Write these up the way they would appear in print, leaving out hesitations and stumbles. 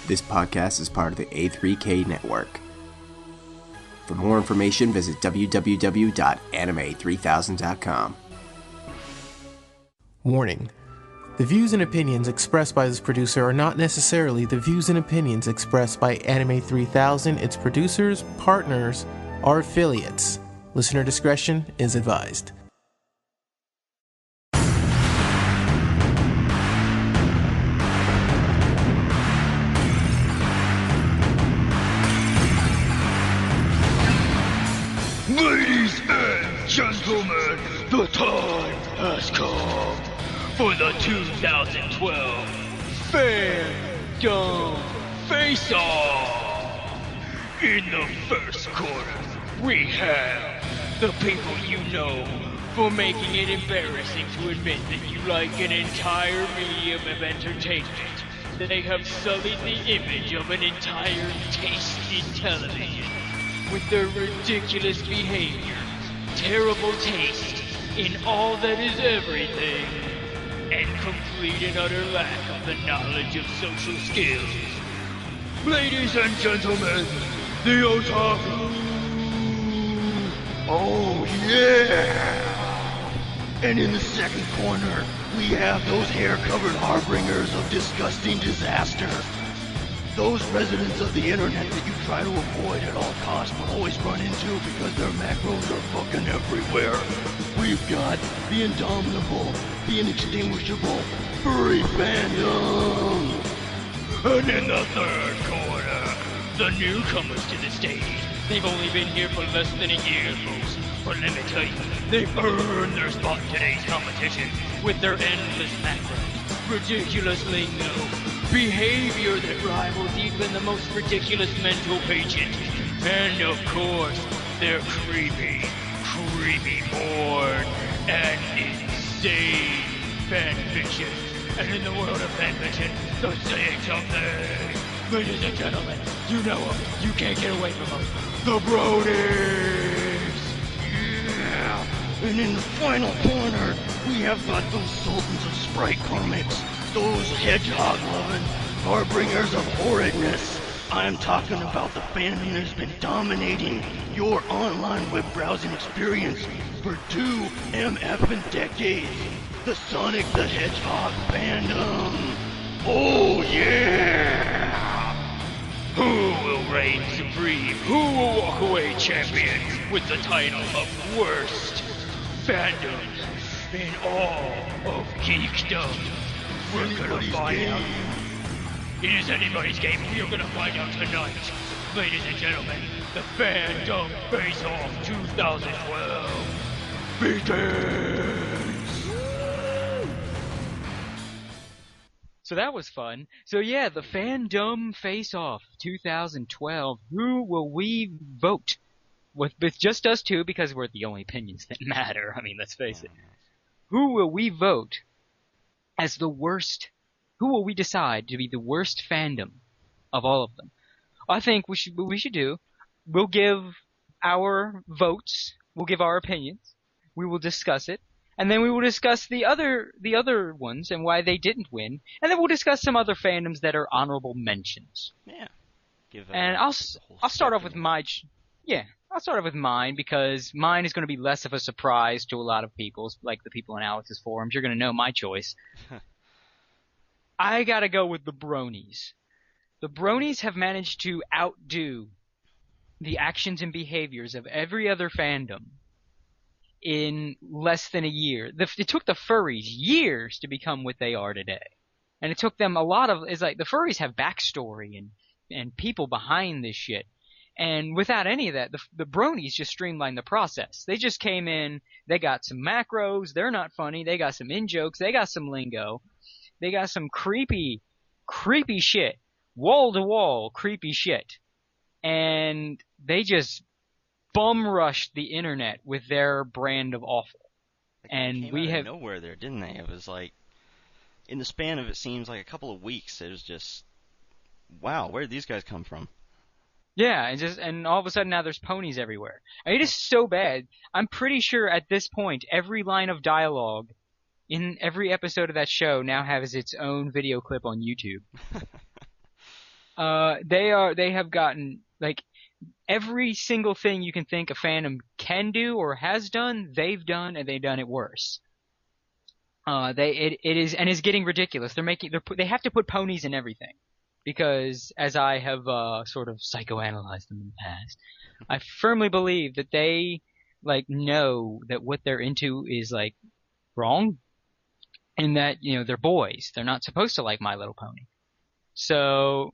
This podcast is part of the A3K network. For more information, visit www.anime3000.com. Warning. The views and opinions expressed by this producer are not necessarily the views and opinions expressed by Anime 3000, its producers, partners, or affiliates. Listener discretion is advised. Ladies and gentlemen, the time has come for the 2012 Fandumb Face-Off. In the first quarter, we have the people you know for making it embarrassing to admit that you like an entire medium of entertainment. They have sullied the image of an entire taste in television with their ridiculous behavior, terrible taste in all that is everything, and complete and utter lack of the knowledge of social skills. Ladies and gentlemen, the otaku! Oh yeah! And in the second corner, we have those hair-covered harbingers of disgusting disaster. Those residents of the internet that you try to avoid at all costs but always run into because their macros are fucking everywhere. We've got the indomitable, the inextinguishable, furry fandom. And in the third corner, the newcomers to the stage. They've only been here for less than a year, folks. But let me tell you, they've earned their spot in today's competition with their endless macros, ridiculous lingo, behavior that rivals even the most ridiculous mental patient, and of course, their creepy porn and insane fanfiction. And in the world of fanfiction, they're saying something. Ladies and gentlemen, you know them. You can't get away from them. The Bronies! Yeah! And in the final corner, we have got those sultans of sprite comics. Those hedgehog-loving harbingers of horridness. I'm talking about the fandom that's been dominating your online web browsing experience for 2 MFing decades. The Sonic the Hedgehog fandom. Oh yeah! Who will reign supreme? Who will walk away champion with the title of worst fandom in all of geekdom? We're gonna find out. It is anybody's game. We're gonna find out tonight. Ladies and gentlemen, the Fandumb Face-Off 2012 begins! So that was fun. So yeah, the Fandumb Face-Off 2012. Who will we vote? With just us two, because we're the only opinions that matter. I mean, let's face it. Who will we vote as the worst? Who will we decide to be the worst fandom of all of them? I think what we should do, we'll give our votes, we'll give our opinions, we will discuss it, and then we will discuss the other ones and why they didn't win, and then we'll discuss some other fandoms that are honorable mentions. Yeah. And I'll start off with I'll start off with mine, because mine is going to be less of a surprise to a lot of people, like the people in Alex's forums. You're going to know my choice. I gotta go with the Bronies. The Bronies have managed to outdo the actions and behaviors of every other fandom in less than a year. It took the furries years to become what they are today. And it took them it's like the furries have backstory and people behind this shit. And without any of that, the Bronies just streamlined the process. They just came in, they got some macros, they're not funny, they got some in-jokes, they got some lingo. They got some creepy shit. Wall-to-wall creepy shit. And they just bum-rushed the internet with their brand of awful. And we have nowhere there, didn't they? It was like, in the span of, it seems like a couple of weeks, it was just, wow, where did these guys come from? Yeah, and all of a sudden now there's ponies everywhere. It is so bad. I'm pretty sure at this point every line of dialogue in every episode of that show now has its own video clip on YouTube. They have gotten, like, every single thing you can think a fandom can do or has done, they've done, and they've done it worse. It is, and is getting ridiculous. They have to put ponies in everything. Because, as I have, sort of psychoanalyzed them in the past, I firmly believe that they, like, know that what they're into is, like, wrong. And that, they're boys. They're not supposed to like My Little Pony. So,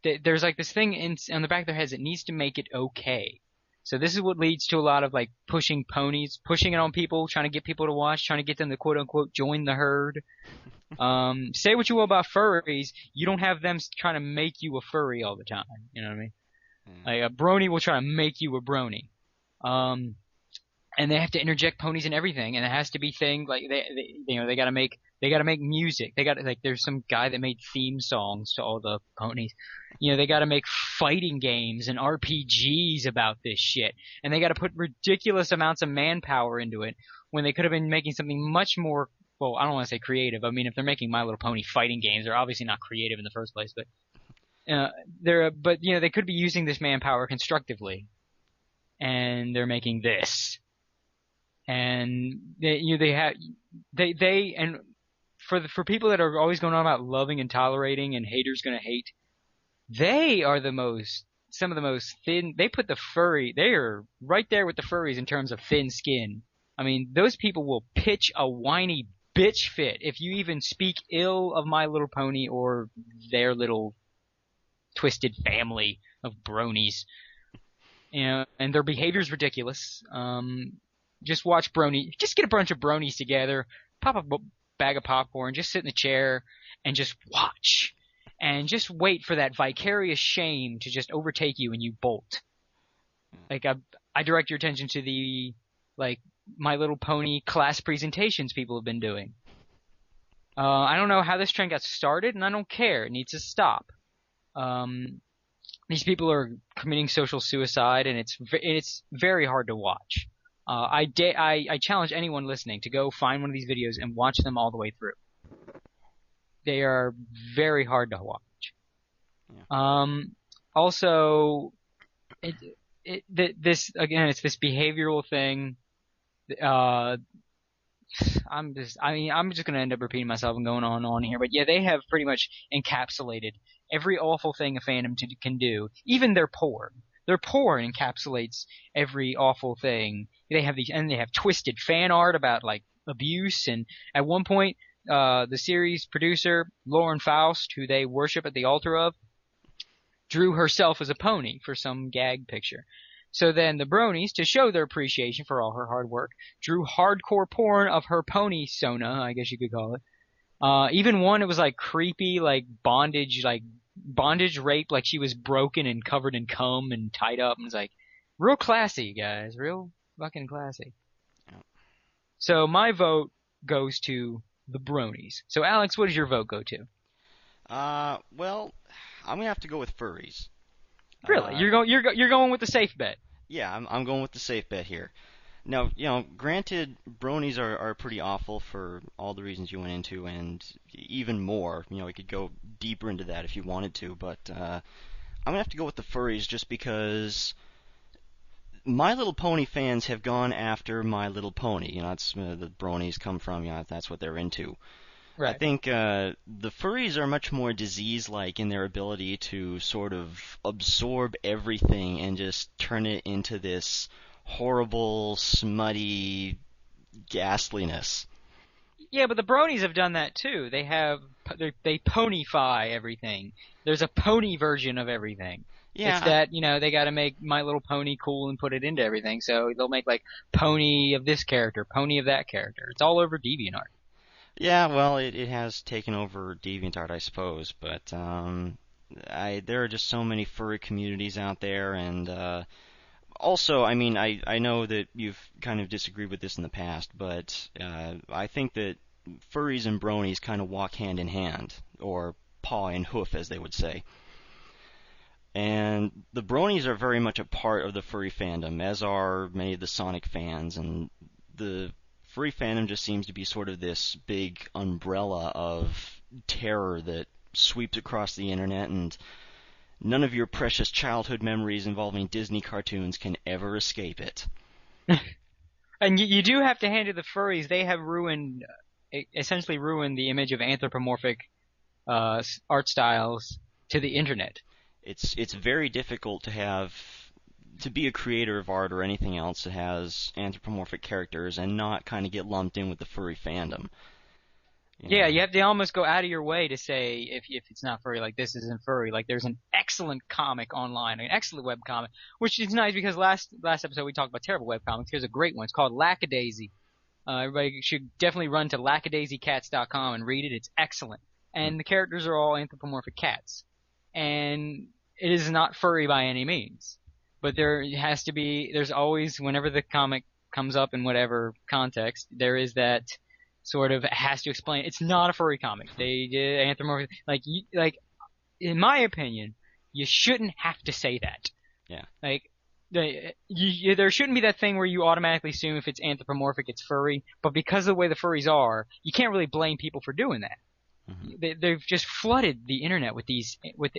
there's like this thing on the back of their heads that needs to make it okay. So this is what leads to a lot of like pushing ponies, pushing it on people, trying to get people to watch, trying to get them to quote unquote join the herd. Say what you will about furries, you don't have them trying to make you a furry all the time. You know what I mean? Like a brony will try to make you a brony. And they have to interject ponies in everything, and it has to be things like they gotta make music. There's some guy that made theme songs to all the ponies. They gotta make fighting games and RPGs about this shit, and they gotta put ridiculous amounts of manpower into it when they could have been making something much more. Well, I don't want to say creative. I mean, if they're making My Little Pony fighting games, they're obviously not creative in the first place. But they could be using this manpower constructively, and they're making this. And for people that are always going on about loving and tolerating and haters gonna hate, they are some of the most thin. They put they are right there with the furries in terms of thin skin. I mean, those people will pitch a whiny bitch fit if you even speak ill of My Little Pony or their little twisted family of bronies. And their behavior is ridiculous. Just watch just get a bunch of bronies together, pop a bag of popcorn, just sit in the chair and just watch. And just wait for that vicarious shame to just overtake you and you bolt. Like, I direct your attention to the, like, My Little Pony class presentations people have been doing. I don't know how this trend got started, and I don't care. It needs to stop. These people are committing social suicide, and it's very hard to watch. I challenge anyone listening to go find one of these videos and watch them all the way through. They are very hard to watch. Yeah. Also, it's this behavioral thing. I'm just going to end up repeating myself and going on here. But yeah, they have pretty much encapsulated every awful thing a fandom can do. Even their porn. Their porn encapsulates every awful thing. They have twisted fan art about like abuse, and at one point, the series producer Lauren Faust, who they worship at the altar of, drew herself as a pony for some gag picture. So then the bronies, to show their appreciation for all her hard work, drew hardcore porn of her pony Sona, I guess you could call it. Even one, it was like creepy, like bondage rape, like she was broken and covered in cum and tied up, and it's like real classy, guys, real fucking classy. Yep. So my vote goes to the bronies. So Alex, what does your vote go to? Well, I'm gonna have to go with furries. Really? You're going with the safe bet? Yeah, I'm going with the safe bet here. Now, granted, bronies are pretty awful for all the reasons you went into, and even more. We could go deeper into that if you wanted to, but I'm gonna have to go with the furries just because My Little Pony fans have gone after My Little Pony. That's the bronies come from. That's what they're into. Right. I think the furries are much more disease-like in their ability to sort of absorb everything and just turn it into this horrible, smutty ghastliness. Yeah, but the bronies have done that too. They ponyfy everything. There's a pony version of everything. Yeah. It's that, they gotta make My Little Pony cool and put it into everything. So they'll make like pony of this character, pony of that character. It's all over DeviantArt. Yeah, well, it has taken over DeviantArt, I suppose, but there are just so many furry communities out there, and also, I mean, I know that you've kind of disagreed with this in the past, but I think that furries and bronies kind of walk hand in hand, or paw and hoof, as they would say. And the bronies are very much a part of the furry fandom, as are many of the Sonic fans, and the furry fandom just seems to be sort of this big umbrella of terror that sweeps across the internet, and none of your precious childhood memories involving Disney cartoons can ever escape it. And you do have to hand it the furries. They have essentially ruined the image of anthropomorphic art styles to the internet. It's very difficult to be a creator of art or anything else that has anthropomorphic characters and not kind of get lumped in with the furry fandom. Yeah, you have to almost go out of your way to say if it's not furry, like this isn't furry. Like there's an excellent comic online, an excellent web comic, which is nice because last episode we talked about terrible web comics. Here's a great one. It's called Lackadaisy. Everybody should definitely run to lackadazycats.com and read it. It's excellent. And the characters are all anthropomorphic cats. And it is not furry by any means. But there's always, whenever the comic comes up in whatever context, there is that sort of has to explain. It's not a furry comic. They did anthropomorphic. Like, in my opinion, you shouldn't have to say that. Yeah. Like, there shouldn't be that thing where you automatically assume if it's anthropomorphic, it's furry. But because of the way the furries are, you can't really blame people for doing that. Mm-hmm. They've just flooded the internet with the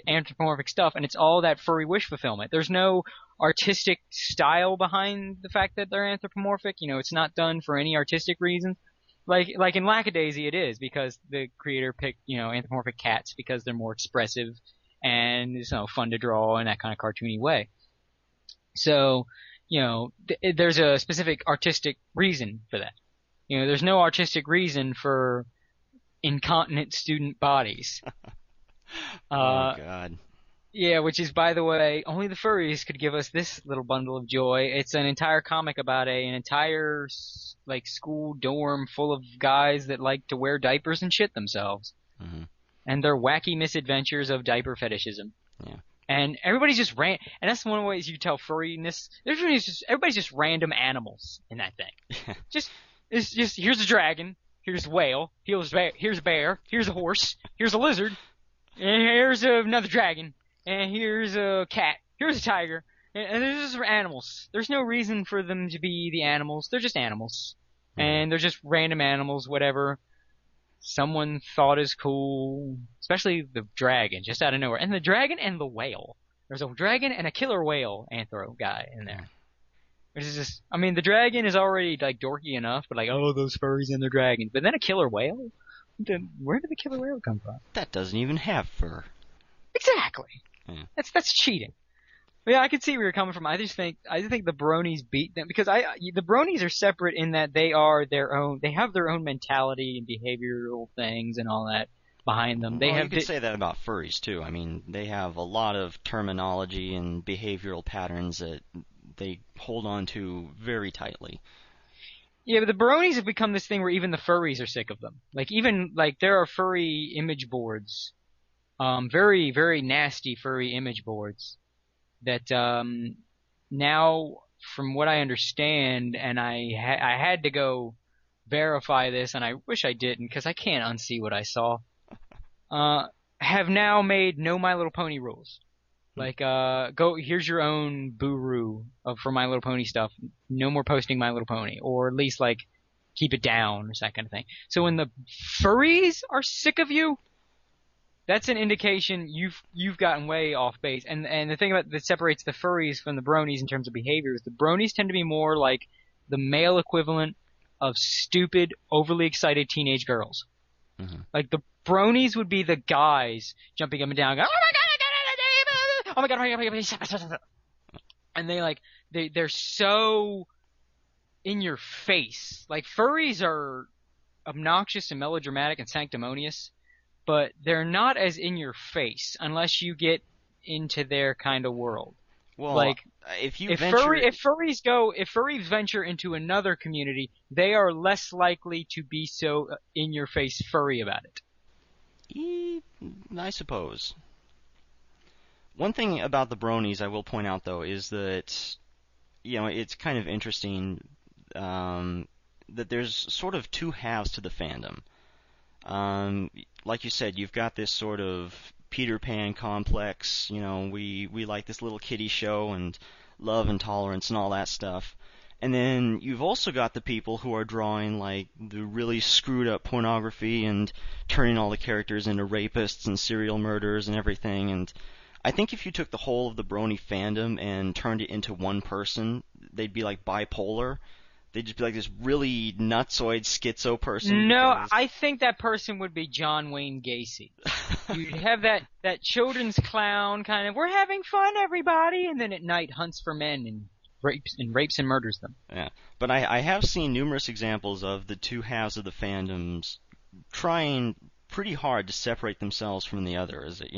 anthropomorphic stuff, and it's all that furry wish fulfillment. There's no artistic style behind the fact that they're anthropomorphic. It's not done for any artistic reason. Like in Lackadaisy, it is because the creator picked anthropomorphic cats because they're more expressive and it's fun to draw in that kind of cartoony way. So there's a specific artistic reason for that. There's no artistic reason for incontinent student bodies. Oh God. Yeah, which is, by the way, only the furries could give us this little bundle of joy. It's an entire comic about an entire school dorm full of guys that like to wear diapers and shit themselves, and their wacky misadventures of diaper fetishism. Yeah. And everybody's just and that's one of the ways you tell furriness. Everybody's just random animals in that thing. It's just here's a dragon. Here's a whale, here's a bear, here's a horse, here's a lizard, and here's another dragon, and here's a cat, here's a tiger, and they're just animals. There's no reason for them to be the animals. They're just animals. And they're just random animals, whatever someone thought is cool, especially the dragon, just out of nowhere. And the dragon and the whale. There's a dragon and a killer whale anthro guy in there. Which is just, the dragon is already, dorky enough, but those furries and their dragons. But then a killer whale? Where did the killer whale come from? That doesn't even have fur. Exactly. Yeah. That's cheating. But yeah, I can see where you're coming from. I just think the bronies beat them, because the bronies are separate in that they have their own mentality and behavioral things and all that behind them. You could say that about furries, too. They have a lot of terminology and behavioral patterns that they hold on to very tightly. Yeah, but the bronies have become this thing where even the furries are sick of them. There are furry image boards, very, very nasty furry image boards that now, from what I understand, and I had to go verify this, and I wish I didn't because I can't unsee what I saw, have now made no My Little Pony rules. Here's your own Boo-Roo for My Little Pony stuff. No more posting My Little Pony. Or at least, keep it down or that kind of thing. So when the furries are sick of you, that's an indication you've gotten way off base. And the thing that separates the furries from the bronies in terms of behavior is the bronies tend to be more like the male equivalent of stupid, overly excited teenage girls. Mm-hmm. The bronies would be the guys jumping up and down, going, oh my god, and they're so in your face. Furries are obnoxious and melodramatic and sanctimonious, but they're not as in your face unless you get into their kind of world. Well, if furries venture into another community, they are less likely to be so in your face furry about it. I suppose. One thing about the bronies I will point out, though, is that, it's kind of interesting that there's sort of two halves to the fandom. Like you said, you've got this sort of Peter Pan complex, we like this little kiddie show and love and tolerance and all that stuff. And then you've also got the people who are drawing, the really screwed up pornography and turning all the characters into rapists and serial murderers and everything, and I think if you took the whole of the brony fandom and turned it into one person, they'd be like bipolar. They'd just be like this really nutsoid schizo person. No, Because... I think that person would be John Wayne Gacy. You'd have that children's clown kind of, we're having fun, everybody, and then at night hunts for men and rapes and murders them. Yeah, but I have seen numerous examples of the two halves of the fandoms trying pretty hard to separate themselves from the other. Is it,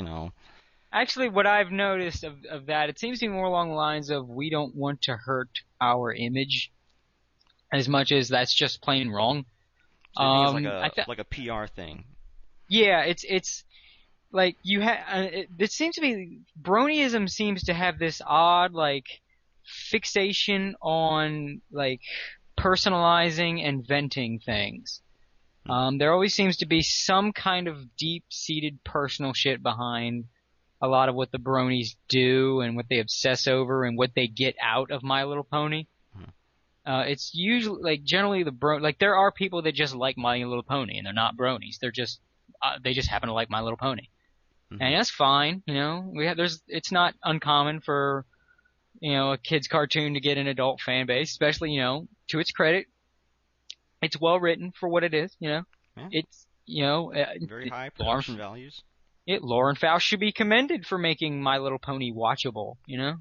Actually, what I've noticed of that, it seems to be more along the lines of we don't want to hurt our image as much as that's just plain wrong. So it's like a PR thing. Yeah, it's like you have. It seems to be bronyism seems to have this odd like fixation on like personalizing and venting things. There always seems to be some kind of deep-seated personal shit behind a lot of what the bronies do and what they obsess over and what they get out of My Little Pony. It's usually like generally like there are people that just like My Little Pony and they're not bronies. They're just they just happen to like My Little Pony, and that's fine. It's not uncommon for a kid's cartoon to get an adult fan base, especially to its credit, it's well written for what it is. Yeah. It's very high production values. Lauren Faust should be commended for making My Little Pony watchable. Yeah.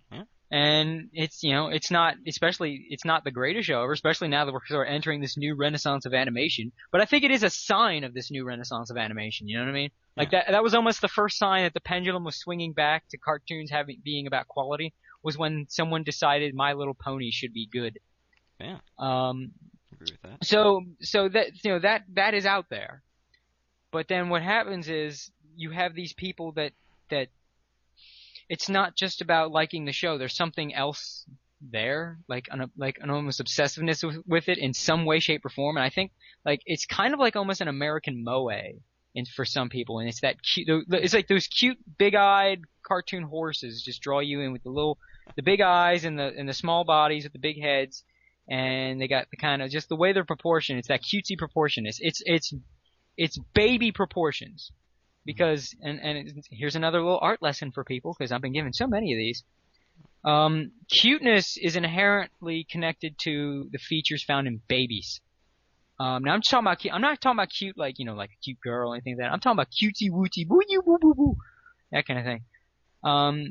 And it's not the greatest show ever, especially now that we're sort of entering this new renaissance of animation. But I think it is a sign of this new renaissance of animation. You know what I mean? Like that was almost the first sign that the pendulum was swinging back to cartoons being about quality, was when someone decided My Little Pony should be good. Yeah. Agree with that. So that that is out there. But then what happens is you have these people that it's not just about liking the show. There's something else there, like an almost obsessiveness with it in some way, shape, or form. And I think like it's kind of like almost an American moe for some people. And it's that cute. It's like those cute, big-eyed cartoon horses just draw you in with the big eyes and the small bodies with the big heads, and they got the kind of just the way they're proportioned. It's that cutesy proportion. It's baby proportions. Because here's another little art lesson for people, because I've been given so many of these. Cuteness is inherently connected to the features found in babies. Now I'm not talking about cute like like a cute girl or anything like that. I'm talking about cutesy wootsy boo you boo boo boo, that kind of thing.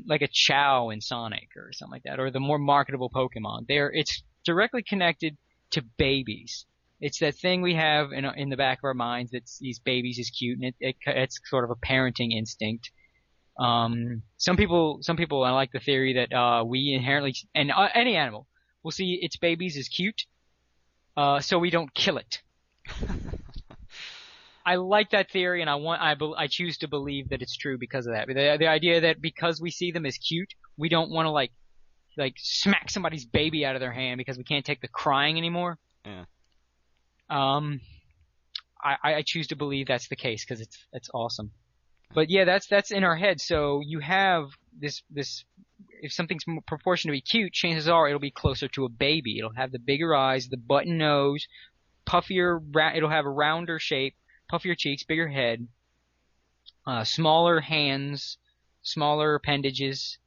Like a Chow in Sonic or something like that, or the more marketable Pokemon. It's directly connected to babies. It's that thing we have in the back of our minds that these babies is cute, and it's sort of a parenting instinct. Some people, I like the theory that we inherently, and any animal, will see its babies as cute, so we don't kill it. I like that theory, and I choose to believe that it's true because of that. The idea that because we see them as cute, we don't want to like smack somebody's baby out of their hand because we can't take the crying anymore. Yeah. I choose to believe that's the case because it's awesome. But yeah, that's in our head. So you have this if something's proportioned to be cute, chances are it'll be closer to a baby. It'll have the bigger eyes, the button nose, puffier. It'll have a rounder shape, puffier cheeks, bigger head, smaller hands, smaller appendages,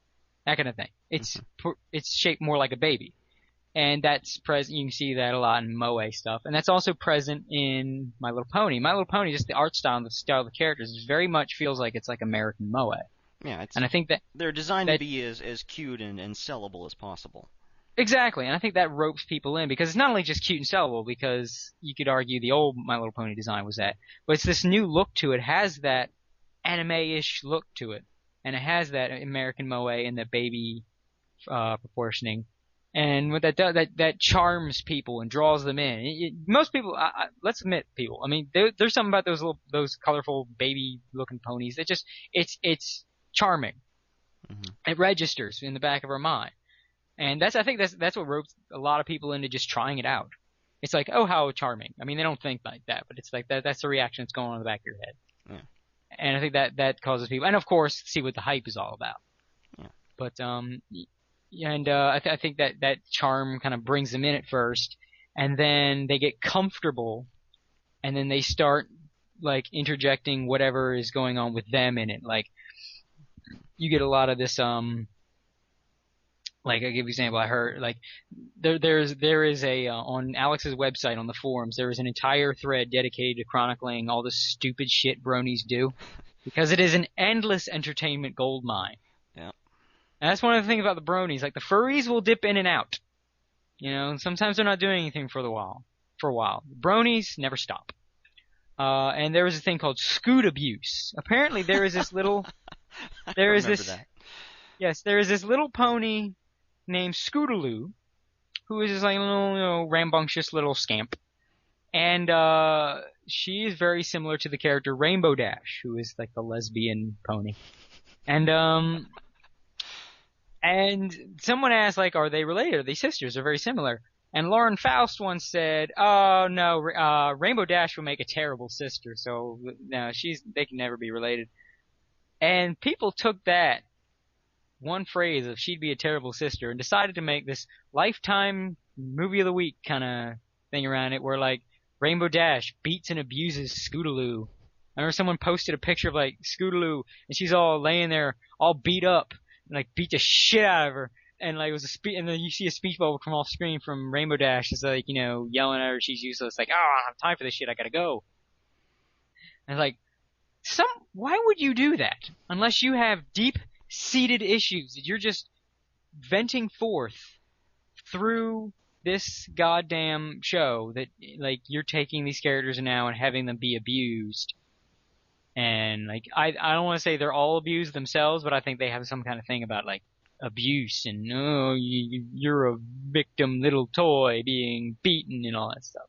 that kind of thing. It's shaped more like a baby. And that's present. You can see that a lot in moe stuff, and that's also present in My Little Pony. My Little Pony, just the art style and the style of the characters, very much feels like it's like American moe. Yeah, and I think that they're designed to be as cute and sellable as possible. Exactly, and I think that ropes people in because it's not only just cute and sellable. Because you could argue the old My Little Pony design was that, but it's this new look to it. Has that anime-ish look to it, and it has that American moe and that baby proportioning. And what that does, that charms people and draws them in. Most people, let's admit, people. I mean, there's something about those colorful baby-looking ponies that just it's charming. Mm-hmm. It registers in the back of our mind, and I think that's what ropes a lot of people into just trying it out. It's like, oh, how charming. I mean, they don't think like that, but it's like that's the reaction that's going on in the back of your head. Yeah. And I think that causes people, and of course, see what the hype is all about. Yeah. But And I think that charm kind of brings them in at first, and then they get comfortable, and then they start like interjecting whatever is going on with them in it. Like you get a lot of this like I give you an example. I heard like there is a on Alex's website on the forums there is an entire thread dedicated to chronicling all the stupid shit bronies do because it is an endless entertainment goldmine. Yeah. And that's one of the things about the bronies. Like the furries will dip in and out. You know, sometimes they're not doing anything for a while. The bronies never stop. And there was a thing called scoot abuse. Apparently there is this little there is this that. Yes, there is this little pony named Scootaloo, who is this like little, rambunctious little scamp. And she is very similar to the character Rainbow Dash, who is like the lesbian pony. And someone asked, like, are they related? Are they sisters? They're very similar. And Lauren Faust once said, oh, no, Rainbow Dash will make a terrible sister, so no, they can never be related. And people took that one phrase of she'd be a terrible sister and decided to make this Lifetime movie of the week kind of thing around it where like Rainbow Dash beats and abuses Scootaloo. I remember someone posted a picture of like Scootaloo and she's all laying there all beat up and like beat the shit out of her and like it was and then you see a speech bubble come off screen from Rainbow Dash is like, yelling at her she's useless like, oh, I don't have time for this shit, I gotta go. And like why would you do that unless you have deep-seated issues that you're just venting forth through this goddamn show that, like, you're taking these characters now and having them be abused. And, like, I don't want to say they're all abused themselves, but I think they have some kind of thing about, like, abuse and, oh, you're a victim little toy being beaten and all that stuff.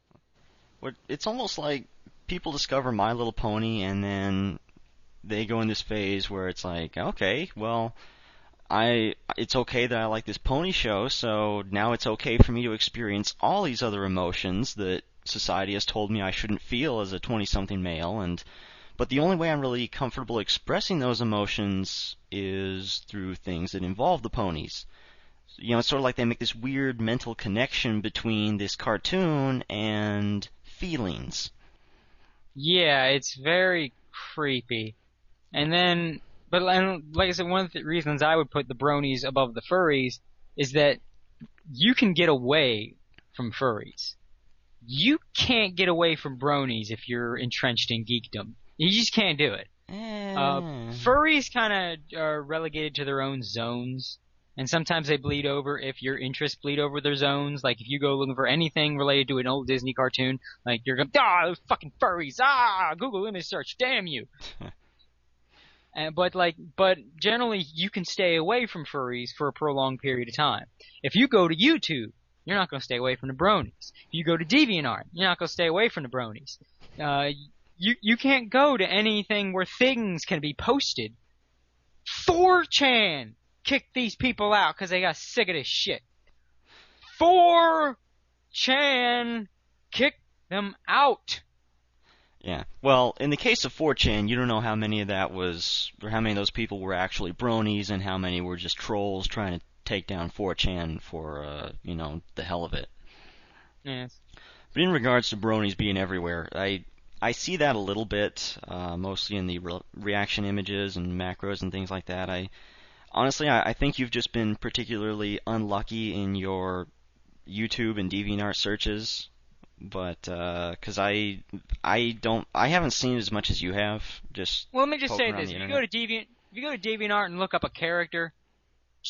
It's almost like people discover My Little Pony and then they go in this phase where it's like, okay, well, it's okay that I like this pony show, so now it's okay for me to experience all these other emotions that society has told me I shouldn't feel as a 20-something male, but the only way I'm really comfortable expressing those emotions is through things that involve the ponies. It's sort of like they make this weird mental connection between this cartoon and feelings. Yeah, it's very creepy. And then, but like I said, one of the reasons I would put the bronies above the furries is that you can get away from furries. You can't get away from bronies if you're entrenched in geekdom. You just can't do it. Furries kind of are relegated to their own zones. And sometimes they bleed over if your interests bleed over their zones. Like, if you go looking for anything related to an old Disney cartoon, like, you're going, those fucking furries, Google image search, damn you. But generally, you can stay away from furries for a prolonged period of time. If you go to YouTube, you're not going to stay away from the bronies. If you go to DeviantArt, you're not going to stay away from the bronies. You can't go to anything where things can be posted. 4chan kicked these people out because they got sick of this shit. 4chan kicked them out. Yeah. Well, in the case of 4chan, you don't know how many of those people were actually bronies and how many were just trolls trying to take down 4chan for, the hell of it. Yes. But in regards to bronies being everywhere, I see that a little bit, mostly in the reaction images and macros and things like that. Honestly, I think you've just been particularly unlucky in your YouTube and DeviantArt searches, but because I haven't seen as much as you have. Well, let me just say this: if you go to DeviantArt and look up a character,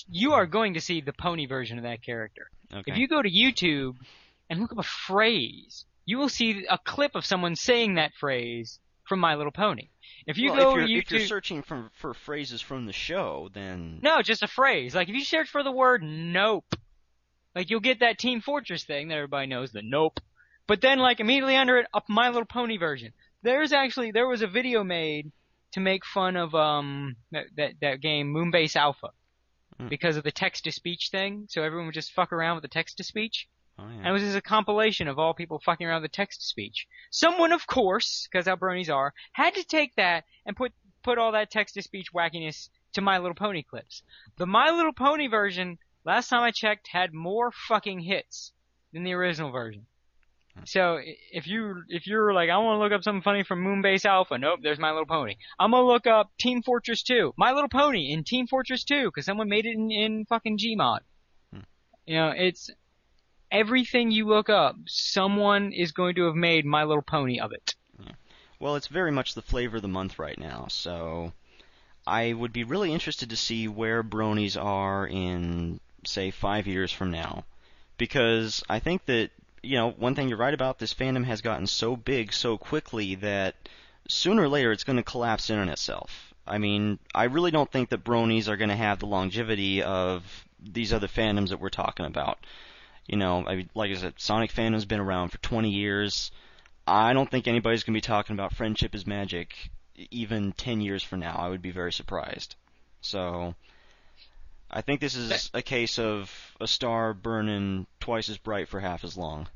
you are going to see the pony version of that character. Okay. If you go to YouTube and look up a phrase, you will see a clip of someone saying that phrase from My Little Pony. If you go to YouTube, if you're searching for phrases from the show, then no, just a phrase. Like if you search for the word "nope," like you'll get that Team Fortress thing that everybody knows, the "nope." But then, like immediately under it, a My Little Pony version. There was a video made to make fun of that game Moonbase Alpha because of the text to speech thing. So everyone would just fuck around with the text to speech. Oh, yeah. And it was just a compilation of all people fucking around with text to speech. Someone, of course, because how bronies are, had to take that and put all that text to speech wackiness to My Little Pony clips. The My Little Pony version, last time I checked, had more fucking hits than the original version. So if you're like, I want to look up something funny from Moonbase Alpha, nope, there's My Little Pony. I'm gonna look up Team Fortress 2, My Little Pony in Team Fortress 2, because someone made it in fucking Gmod. You know, it's everything you look up, someone is going to have made My Little Pony of it. Yeah. Well, it's very much the flavor of the month right now, so I would be really interested to see where bronies are in, say, 5 years from now. Because I think that, you know, one thing you're right about, this fandom has gotten so big so quickly that sooner or later it's going to collapse in on itself. I mean, I really don't think that bronies are going to have the longevity of these other fandoms that we're talking about. You know, like I said, Sonic fandom's been around for 20 years. I don't think anybody's going to be talking about Friendship is Magic even 10 years from now. I would be very surprised. So I think this is a case of a star burning twice as bright for half as long.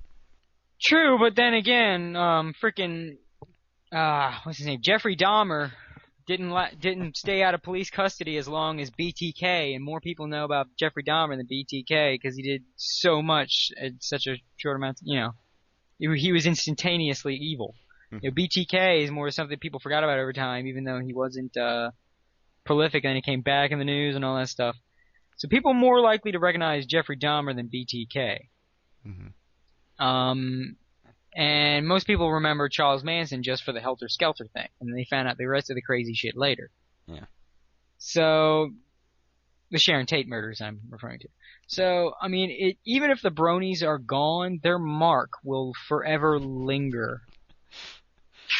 True, but then again, what's his name? Jeffrey Dahmer didn't stay out of police custody as long as BTK, and more people know about Jeffrey Dahmer than BTK because he did so much at such a short amount. You know, he was instantaneously evil. You know, BTK is more something people forgot about over time, even though he wasn't prolific, and he came back in the news and all that stuff. So people are more likely to recognize Jeffrey Dahmer than BTK. And most people remember Charles Manson just for the Helter Skelter thing, and then they found out the rest of the crazy shit later. Yeah. So, the Sharon Tate murders I'm referring to. So, I mean, even if the bronies are gone, their mark will forever linger,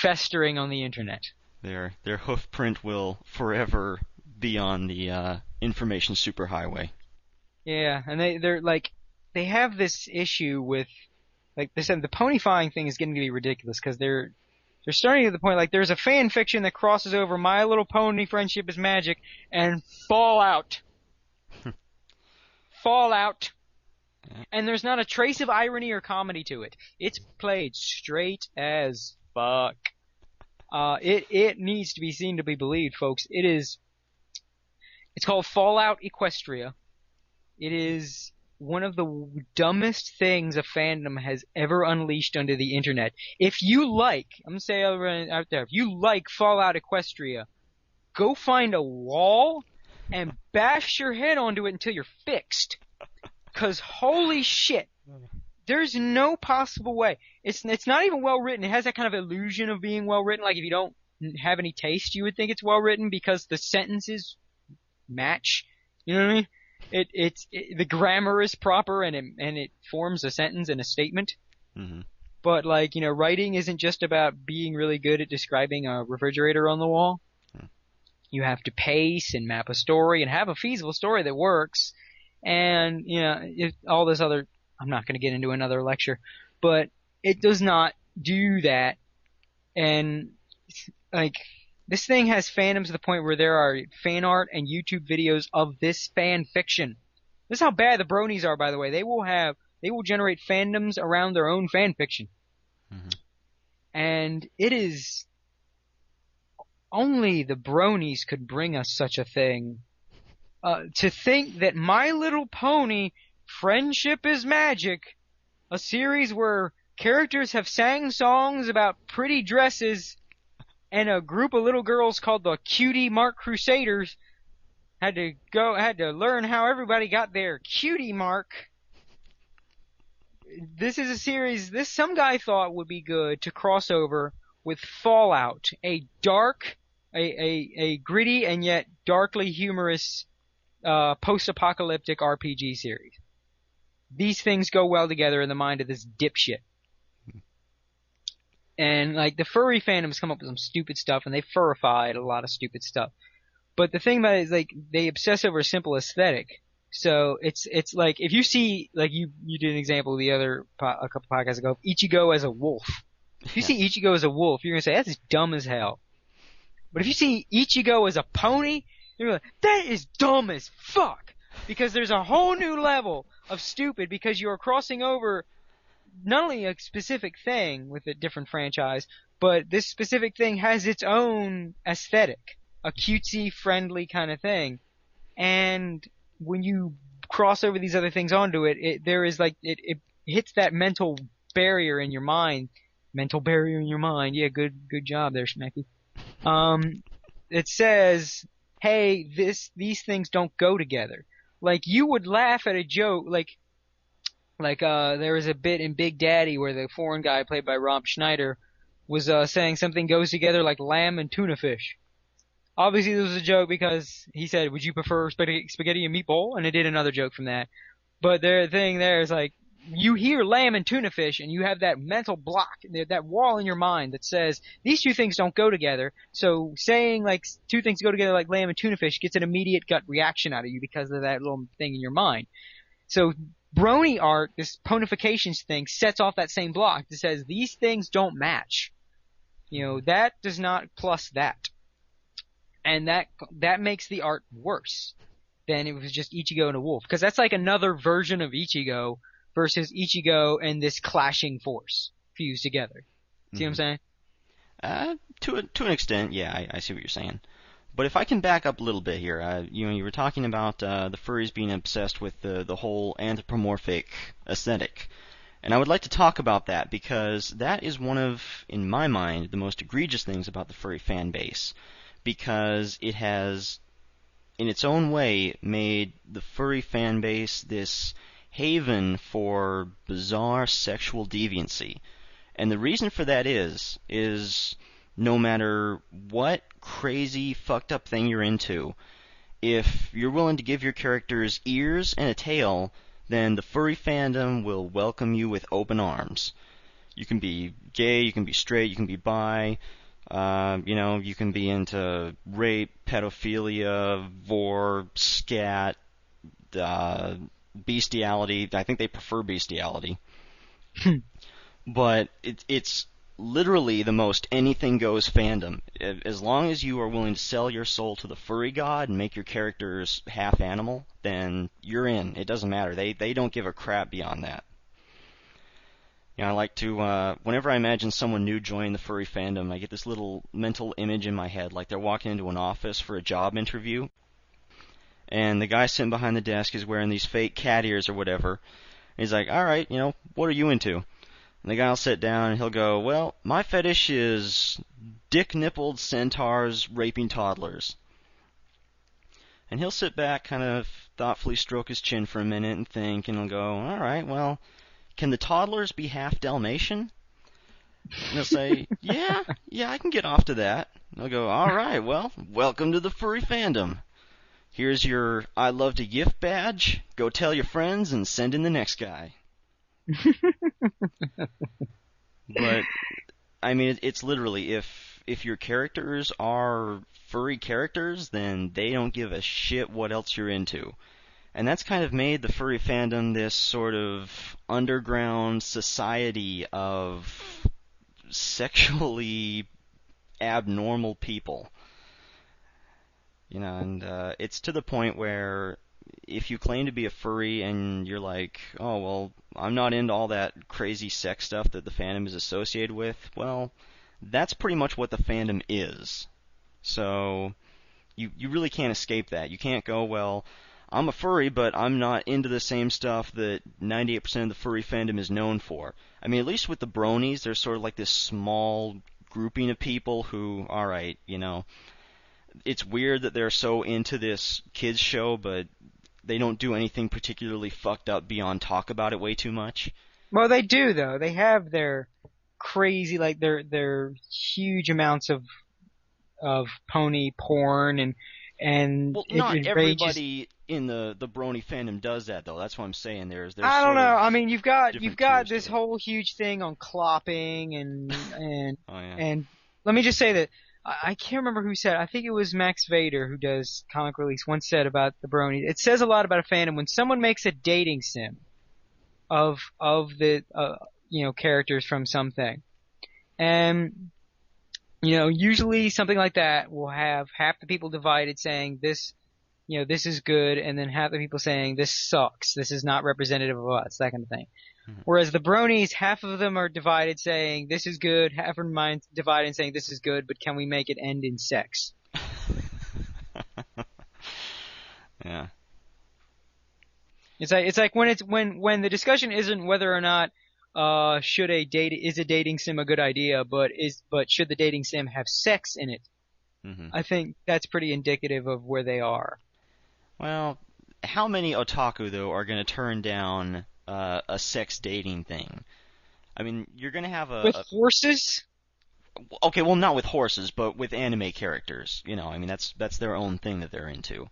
festering on the internet. Their hoof print will forever be on the information superhighway. Yeah, and they have this issue with, like they said, the ponyfying thing is getting to be ridiculous because they're starting to the point, like, there's a fan fiction that crosses over My Little Pony, Friendship is Magic, and Fallout. Fallout. Yeah. And there's not a trace of irony or comedy to it. It's played straight as fuck. It needs to be seen to be believed, folks. It's called Fallout Equestria. It is one of the dumbest things a fandom has ever unleashed onto the internet. If you like, I'm gonna say out there, if you like Fallout Equestria, go find a wall and bash your head onto it until you're fixed. 'Cause holy shit, there's no possible way. It's not even well written. It has that kind of illusion of being well written. Like if you don't have any taste, you would think it's well written because the sentences match. You know what I mean? The grammar is proper and it forms a sentence and a statement. Mm-hmm. But like, you know, writing isn't just about being really good at describing a refrigerator on the wall. Mm. You have to pace and map a story and have a feasible story that works. And, you know, all this other, I'm not going to get into another lecture, but it does not do that. And like, this thing has fandoms to the point where there are fan art and YouTube videos of this fan fiction. This is how bad the bronies are, by the way. They will generate fandoms around their own fan fiction. Mm-hmm. And it is only the bronies could bring us such a thing. To think that My Little Pony, Friendship is Magic, a series where characters have sang songs about pretty dresses, and a group of little girls called the Cutie Mark Crusaders had to learn how everybody got their cutie mark. This is a series some guy thought would be good to cross over with Fallout, a dark, a gritty and yet darkly humorous post-apocalyptic RPG series. These things go well together in the mind of this dipshit. And, like, the furry fandoms come up with some stupid stuff, and they furrified a lot of stupid stuff. But the thing about it is, like, they obsess over a simple aesthetic. So, it's like, if you see, like, you did an example a couple podcasts ago, of Ichigo as a wolf. If you see Ichigo as a wolf, you're gonna say, that's dumb as hell. But if you see Ichigo as a pony, you're like, that is dumb as fuck! Because there's a whole new level of stupid because you're crossing over not only a specific thing with a different franchise, but this specific thing has its own aesthetic, a cutesy, friendly kind of thing. And when you cross over these other things onto it, it hits that mental barrier in your mind, mental barrier in your mind. Yeah, good job there, Schmecky. It says, hey, these things don't go together. Like, you would laugh at a joke, like there was a bit in Big Daddy where the foreign guy played by Rob Schneider was saying something goes together like lamb and tuna fish. Obviously, this was a joke because he said, would you prefer spaghetti and meatball? And it did another joke from that. But the thing there is like, you hear lamb and tuna fish and you have that mental block, that wall in your mind that says these two things don't go together. So saying like two things go together like lamb and tuna fish gets an immediate gut reaction out of you because of that little thing in your mind. So Brony art, this ponifications thing, sets off that same block that says these things don't match. You know, that does not plus that. And that makes the art worse than it was just Ichigo and a wolf. Because that's like another version of Ichigo versus Ichigo and this clashing force fused together. See what I'm saying? To an extent, yeah, I see what you're saying. But if I can back up a little bit here, you were talking about the furries being obsessed with the whole anthropomorphic aesthetic. And I would like to talk about that because that is one of, in my mind, the most egregious things about the furry fan base. Because it has, in its own way, made the furry fan base this haven for bizarre sexual deviancy. And the reason for that is no matter what crazy, fucked up thing you're into, if you're willing to give your characters ears and a tail, then the furry fandom will welcome you with open arms. You can be gay, you can be straight, you can be bi, you can be into rape, pedophilia, vor, scat, bestiality. I think they prefer bestiality. But it's literally the most anything goes fandom. As long as you are willing to sell your soul to the furry god and make your characters half animal, then you're in. It doesn't matter. They don't give a crap beyond that. You know, I like to, whenever I imagine someone new joining the furry fandom, I get this little mental image in my head, like they're walking into an office for a job interview, and the guy sitting behind the desk is wearing these fake cat ears or whatever, and he's like, alright, what are you into? And the guy will sit down and he'll go, well, my fetish is dick-nippled centaurs raping toddlers. And he'll sit back, kind of thoughtfully stroke his chin for a minute and think, and he'll go, alright, well, can the toddlers be half Dalmatian? And he'll say, yeah, I can get off to that. And I'll go, alright, well, welcome to the furry fandom. Here's your I love to gift badge. Go tell your friends and send in the next guy. But, I mean, it's literally, if your characters are furry characters, then they don't give a shit what else you're into. And that's kind of made the furry fandom this sort of underground society of sexually abnormal people. And it's to the point where if you claim to be a furry and you're like, oh, well, I'm not into all that crazy sex stuff that the fandom is associated with, well, that's pretty much what the fandom is. So you really can't escape that. You can't go, well, I'm a furry, but I'm not into the same stuff that 98% of the furry fandom is known for. I mean, at least with the bronies, there's sort of like this small grouping of people who, alright, it's weird that they're so into this kids show, but they don't do anything particularly fucked up beyond talk about it way too much. Well, they do, though. They have their crazy, like, their huge amounts of pony porn and well, not everybody in the brony fandom does that, though. That's what I'm saying. There's I don't know. I mean, you've got this to whole huge thing on clopping and oh, yeah. and let me just say that I can't remember who said. I think it was Max Vader who does Comic Release once said about the brony. It says a lot about a fandom when someone makes a dating sim of the characters from something, and usually something like that will have half the people divided saying this is good, and then half the people saying this sucks, this is not representative of us, that kind of thing. Mm-hmm. Whereas the bronies, half of them are divided saying this is good, half of them are divided saying this is good, but can we make it end in sex? Yeah. It's like when the discussion isn't whether or not is a dating sim a good idea, but should the dating sim have sex in it? Mm-hmm. I think that's pretty indicative of where they are. Well, how many otaku though are going to turn down a sex dating thing? I mean, you're going to have With horses? Okay, well, not with horses, but with anime characters. I mean, that's their own thing that they're into.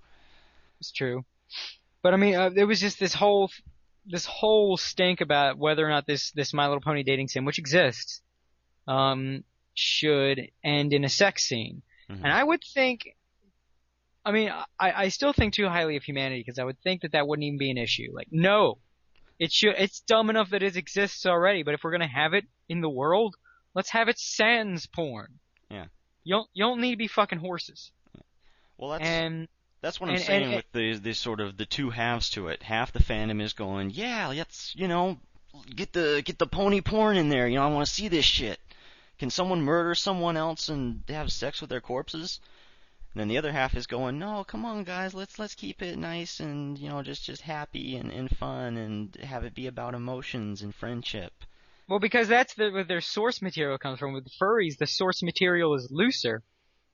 It's true. But I mean, there was just this whole stink about whether or not this My Little Pony dating sim, which exists, should end in a sex scene. Mm-hmm. And I would think, I mean, I still think too highly of humanity because I would think that wouldn't even be an issue. Like, no, it's dumb enough that it exists already. But if we're gonna have it in the world, let's have it sans porn. Yeah. You don't need to be fucking horses. Well, that's what I'm saying with the sort of the two halves to it. Half the fandom is going, yeah, let's get the pony porn in there. I want to see this shit. Can someone murder someone else and have sex with their corpses? And then the other half is going, no, come on, guys, let's keep it nice and just happy and fun and have it be about emotions and friendship. Well, because that's where their source material comes from. With the furries, the source material is looser,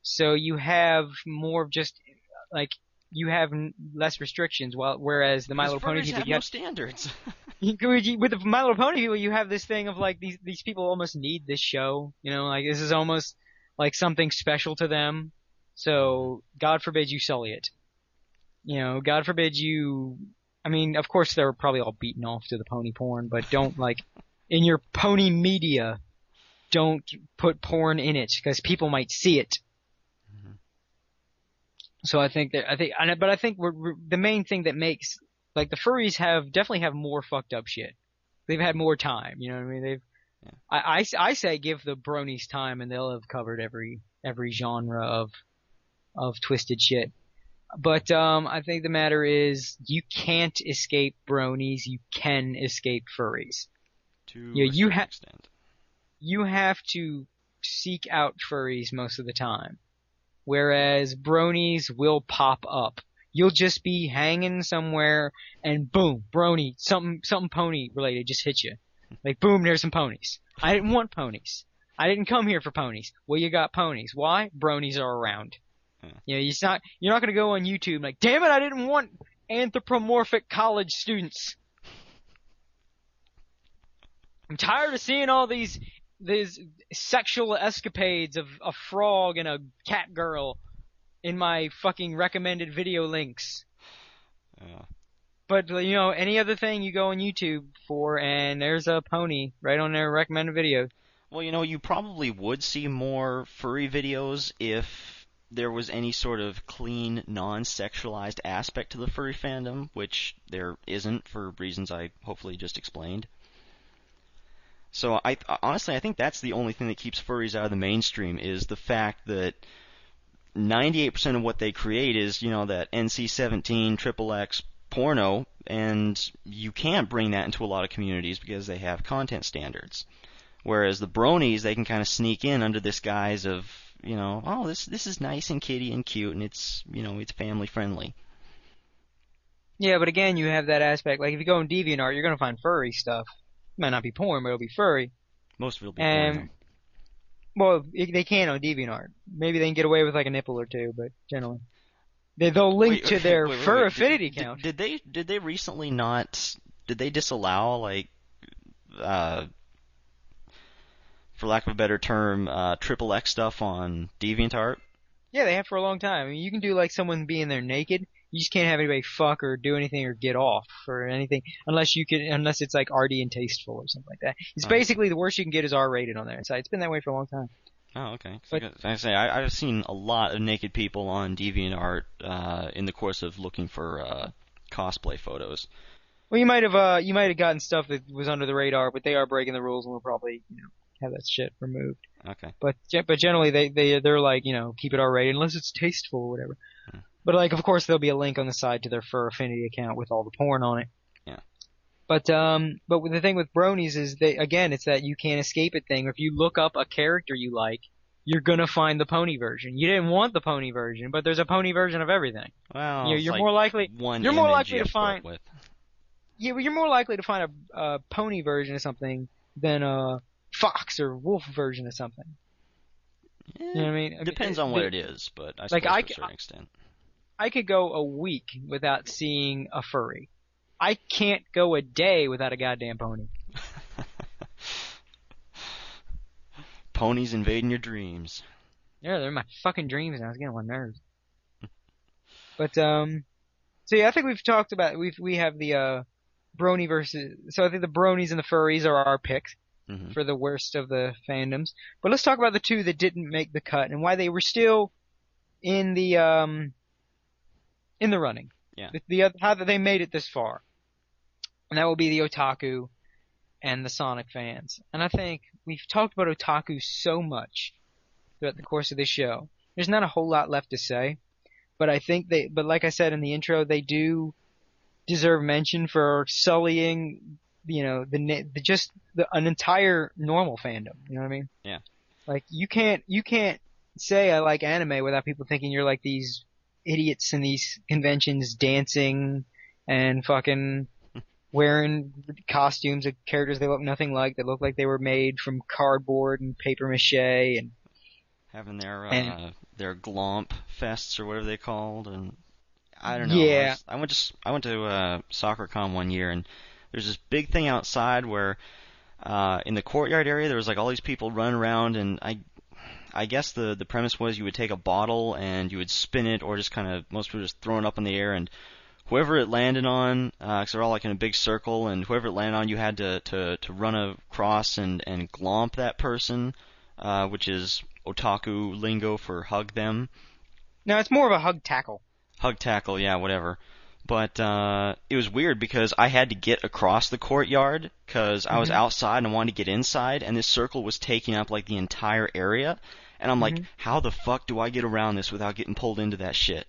so you have more of just like you have less restrictions. Whereas the My Little Pony people, have no standards. With the My Little Pony people, you have this thing of like these people almost need this show. Like this is almost like something special to them. So God forbid you sully it. God forbid you. I mean, of course they're probably all beaten off to the pony porn, but don't like in your pony media, don't put porn in it because people might see it. Mm-hmm. So I think the main thing that makes like the furries definitely have more fucked up shit. They've had more time. You know what I mean? I say give the bronies time and they'll have covered every genre of twisted shit. But I think the matter is you can't escape bronies. You can escape furries. You have to seek out furries most of the time, whereas bronies will pop up. You'll just be hanging somewhere and boom, brony, something pony related just hit you. Like boom, there's some ponies. I didn't want ponies. I didn't come here for ponies. Well, you got ponies. Why? Bronies are around. You're not gonna go on YouTube like, damn it, I didn't want anthropomorphic college students. I'm tired of seeing all these sexual escapades of a frog and a cat girl in my fucking recommended video links. But any other thing you go on YouTube for and there's a pony right on their recommended video. Well, you probably would see more furry videos if there was any sort of clean, non-sexualized aspect to the furry fandom, which there isn't for reasons I hopefully just explained. So honestly, I think that's the only thing that keeps furries out of the mainstream is the fact that 98% of what they create is, that NC-17, XXX porno, and you can't bring that into a lot of communities because they have content standards. Whereas the bronies, they can kind of sneak in under this guise of, oh, this is nice and kitty and cute, and it's, it's family friendly. Yeah, but again, you have that aspect. Like if you go on DeviantArt, you're gonna find furry stuff. It might not be porn, but it'll be furry. Most of it'll be porn. Well, they can on DeviantArt. Maybe they can get away with like a nipple or two, but generally they'll link to their fur affinity account. Did they recently not? Did they disallow like, for lack of a better term, XXX stuff on DeviantArt? Yeah, they have for a long time. I mean, you can do like someone being there naked. You just can't have anybody fuck or do anything or get off or anything unless it's like arty and tasteful or something like that. It's basically the worst you can get is R-rated on there. It's been that way for a long time. Oh, okay. I've seen a lot of naked people on DeviantArt in the course of looking for cosplay photos. Well, you might have gotten stuff that was under the radar, but they are breaking the rules and will probably have that shit removed. Okay. But generally they're like keep it R-rated unless it's tasteful or whatever. But like, of course, there'll be a link on the side to their fur affinity account with all the porn on it. Yeah. But the thing with bronies is it's that you can't escape it thing. If you look up a character you like, you're gonna find the pony version. You didn't want the pony version, but there's a pony version of everything. Well, you're more likely to find. Yeah, well, you're more likely to find a pony version of something than a fox or wolf version of something. You know what I mean? Depends on what it is, but I suppose to a certain extent. I could go a week without seeing a furry. I can't go a day without a goddamn pony. Ponies invading your dreams. Yeah, they're in my fucking dreams now. It's getting on my nerves. But so yeah, I think we've talked about we have the brony versus. So I think the bronies and the furries are our picks for the worst of the fandoms. But let's talk about the two that didn't make the cut and why they were still in the running. Yeah. How they made it this far. And that will be the otaku and the Sonic fans. And I think we've talked about otaku so much throughout the course of this show. There's not a whole lot left to say, but I think but like I said in the intro, they do deserve mention for sullying, an entire normal fandom. You know what I mean? Yeah. Like you can't say I like anime without people thinking you're like these idiots in these conventions dancing and fucking wearing costumes of characters they look nothing like, that look like they were made from cardboard and paper mache and having their glomp fests or whatever they called, and I don't know. Yeah. I went to SoccerCon one year, and there's this big thing outside where in the courtyard area there was like all these people running around, and I guess the premise was you would take a bottle and you would spin it, or just kind of most people just throw it up in the air, and whoever it landed on, because they're all like in a big circle, and whoever it landed on, you had to run across and glomp that person, which is otaku lingo for hug them. No, it's more of a hug tackle. Hug tackle, yeah, whatever. But it was weird because I had to get across the courtyard because I was outside and I wanted to get inside, and this circle was taking up like the entire area. And I'm like, how the fuck do I get around this without getting pulled into that shit?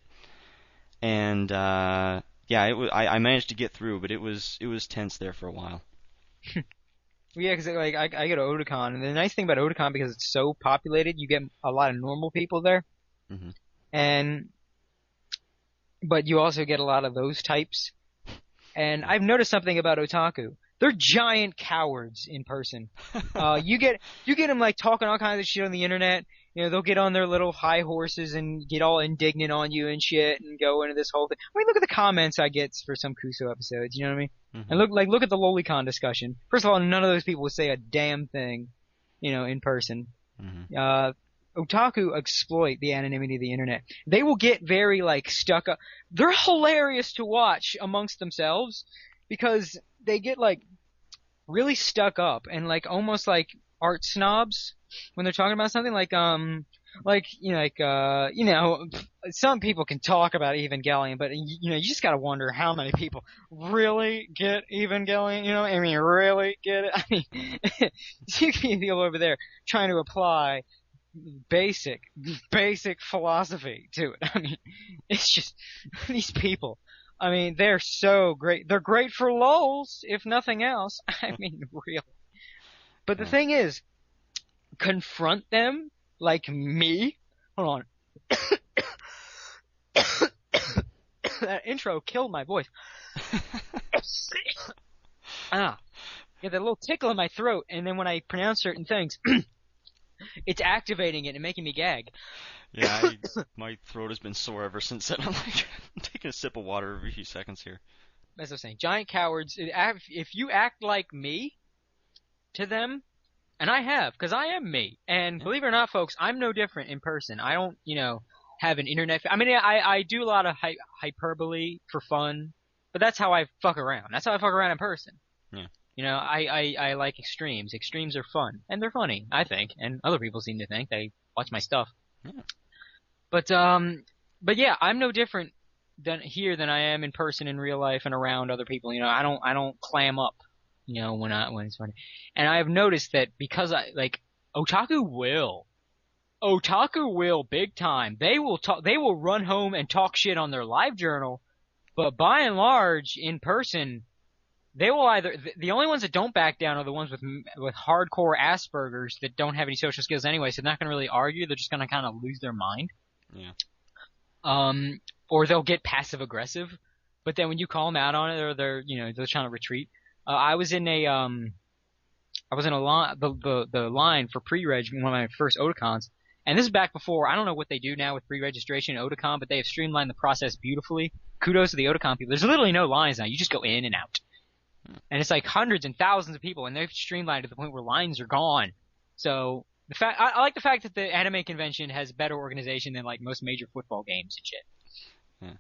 And yeah, I managed to get through, but it was tense there for a while. Yeah, because like I go to Otakon, and the nice thing about Otakon, because it's so populated, you get a lot of normal people there, but you also get a lot of those types. And I've noticed something about otaku. They're giant cowards in person. You get them like talking all kinds of shit on the internet. You know, they'll get on their little high horses and get all indignant on you and shit and go into this whole thing. I mean, look at the comments I get for some Kuso episodes, you know what I mean? And look at the Lolicon discussion. First of all, none of those people would say a damn thing, in person. Otaku exploit the anonymity of the internet. They will get very like stuck up. They're hilarious to watch amongst themselves because they get like really stuck up and like almost like art snobs when they're talking about something some people can talk about Evangelion, but you just gotta wonder how many people really get Evangelion, I mean, really get it? I mean, you can be over there trying to apply basic philosophy to it. I mean, it's just, these people, I mean, they're so great. They're great for lulz, if nothing else. I mean, really. But the thing is, confront them like me. Hold on. That intro killed my voice. Get that little tickle in my throat, and then when I pronounce certain things, it's activating it and making me gag. Yeah, my throat has been sore ever since then. I'm taking a sip of water every few seconds here. As I was saying, giant cowards. If you act like me to them, and I have, because I am me. And believe it or not, folks, I'm no different in person. I don't, have an internet. I mean, I do a lot of hyperbole for fun, but that's how I fuck around. That's how I fuck around in person. Yeah. I like extremes. Extremes are fun. And they're funny, I think. And other people seem to think. They watch my stuff. Yeah. But yeah, I'm no different than I am in person in real life and around other people. I don't clam up, when it's funny. And I have noticed that because otaku will big time. They will run home and talk shit on their live journal, but by and large in person, they will the only ones that don't back down are the ones with hardcore Asperger's that don't have any social skills anyway, so they're not going to really argue. They're just going to kind of lose their mind. Yeah. Or they'll get passive aggressive. But then when you call them out on it, or they're trying to retreat. I was in a line, the line for pre-reg, one of my first Otakons, and this is back before, I don't know what they do now with pre-registration in Otakon, but they have streamlined the process beautifully. Kudos to the Otakon people. There's literally no lines now. You just go in and out. And it's like hundreds and thousands of people, and they've streamlined to the point where lines are gone. So I like the fact that the anime convention has better organization than like most major football games and shit. Yeah.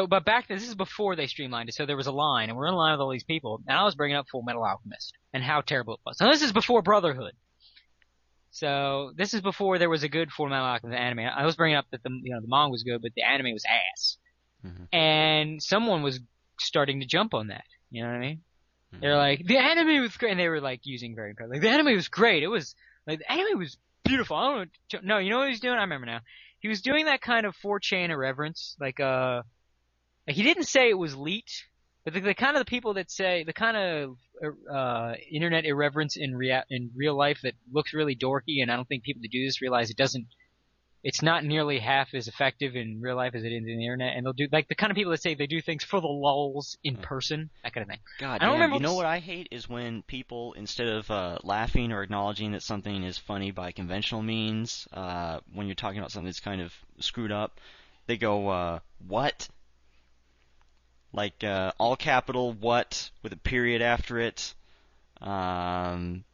But back then, this is before they streamlined it, so there was a line, and we're in a line with all these people, and I was bringing up Full Metal Alchemist, and how terrible it was. Now this is before Brotherhood. So this is before there was a good Full Metal Alchemist anime. I was bringing up that the manga was good, but the anime was ass. Mm-hmm. And someone was starting to jump on that. You know what I mean? Mm-hmm. They're like, the anime was great, and they were like using very incredible. Like, the anime was great. It was like the anime was beautiful. I don't know. No, you know what he was doing? I remember now. He was doing that kind of 4chan irreverence, like he didn't say it was leaked, but the kind of the people that say the kind of internet irreverence in real life that looks really dorky, and I don't think people that do this realize it's not nearly half as effective in real life as it is in the internet, and they'll do like the kind of people that say they do things for the lulz in person, that kind of thing. God, I don't remember. You know what I hate is when people, instead of laughing or acknowledging that something is funny by conventional means, when you're talking about something that's kind of screwed up, they go, what? Like, all capital what with a period after it. And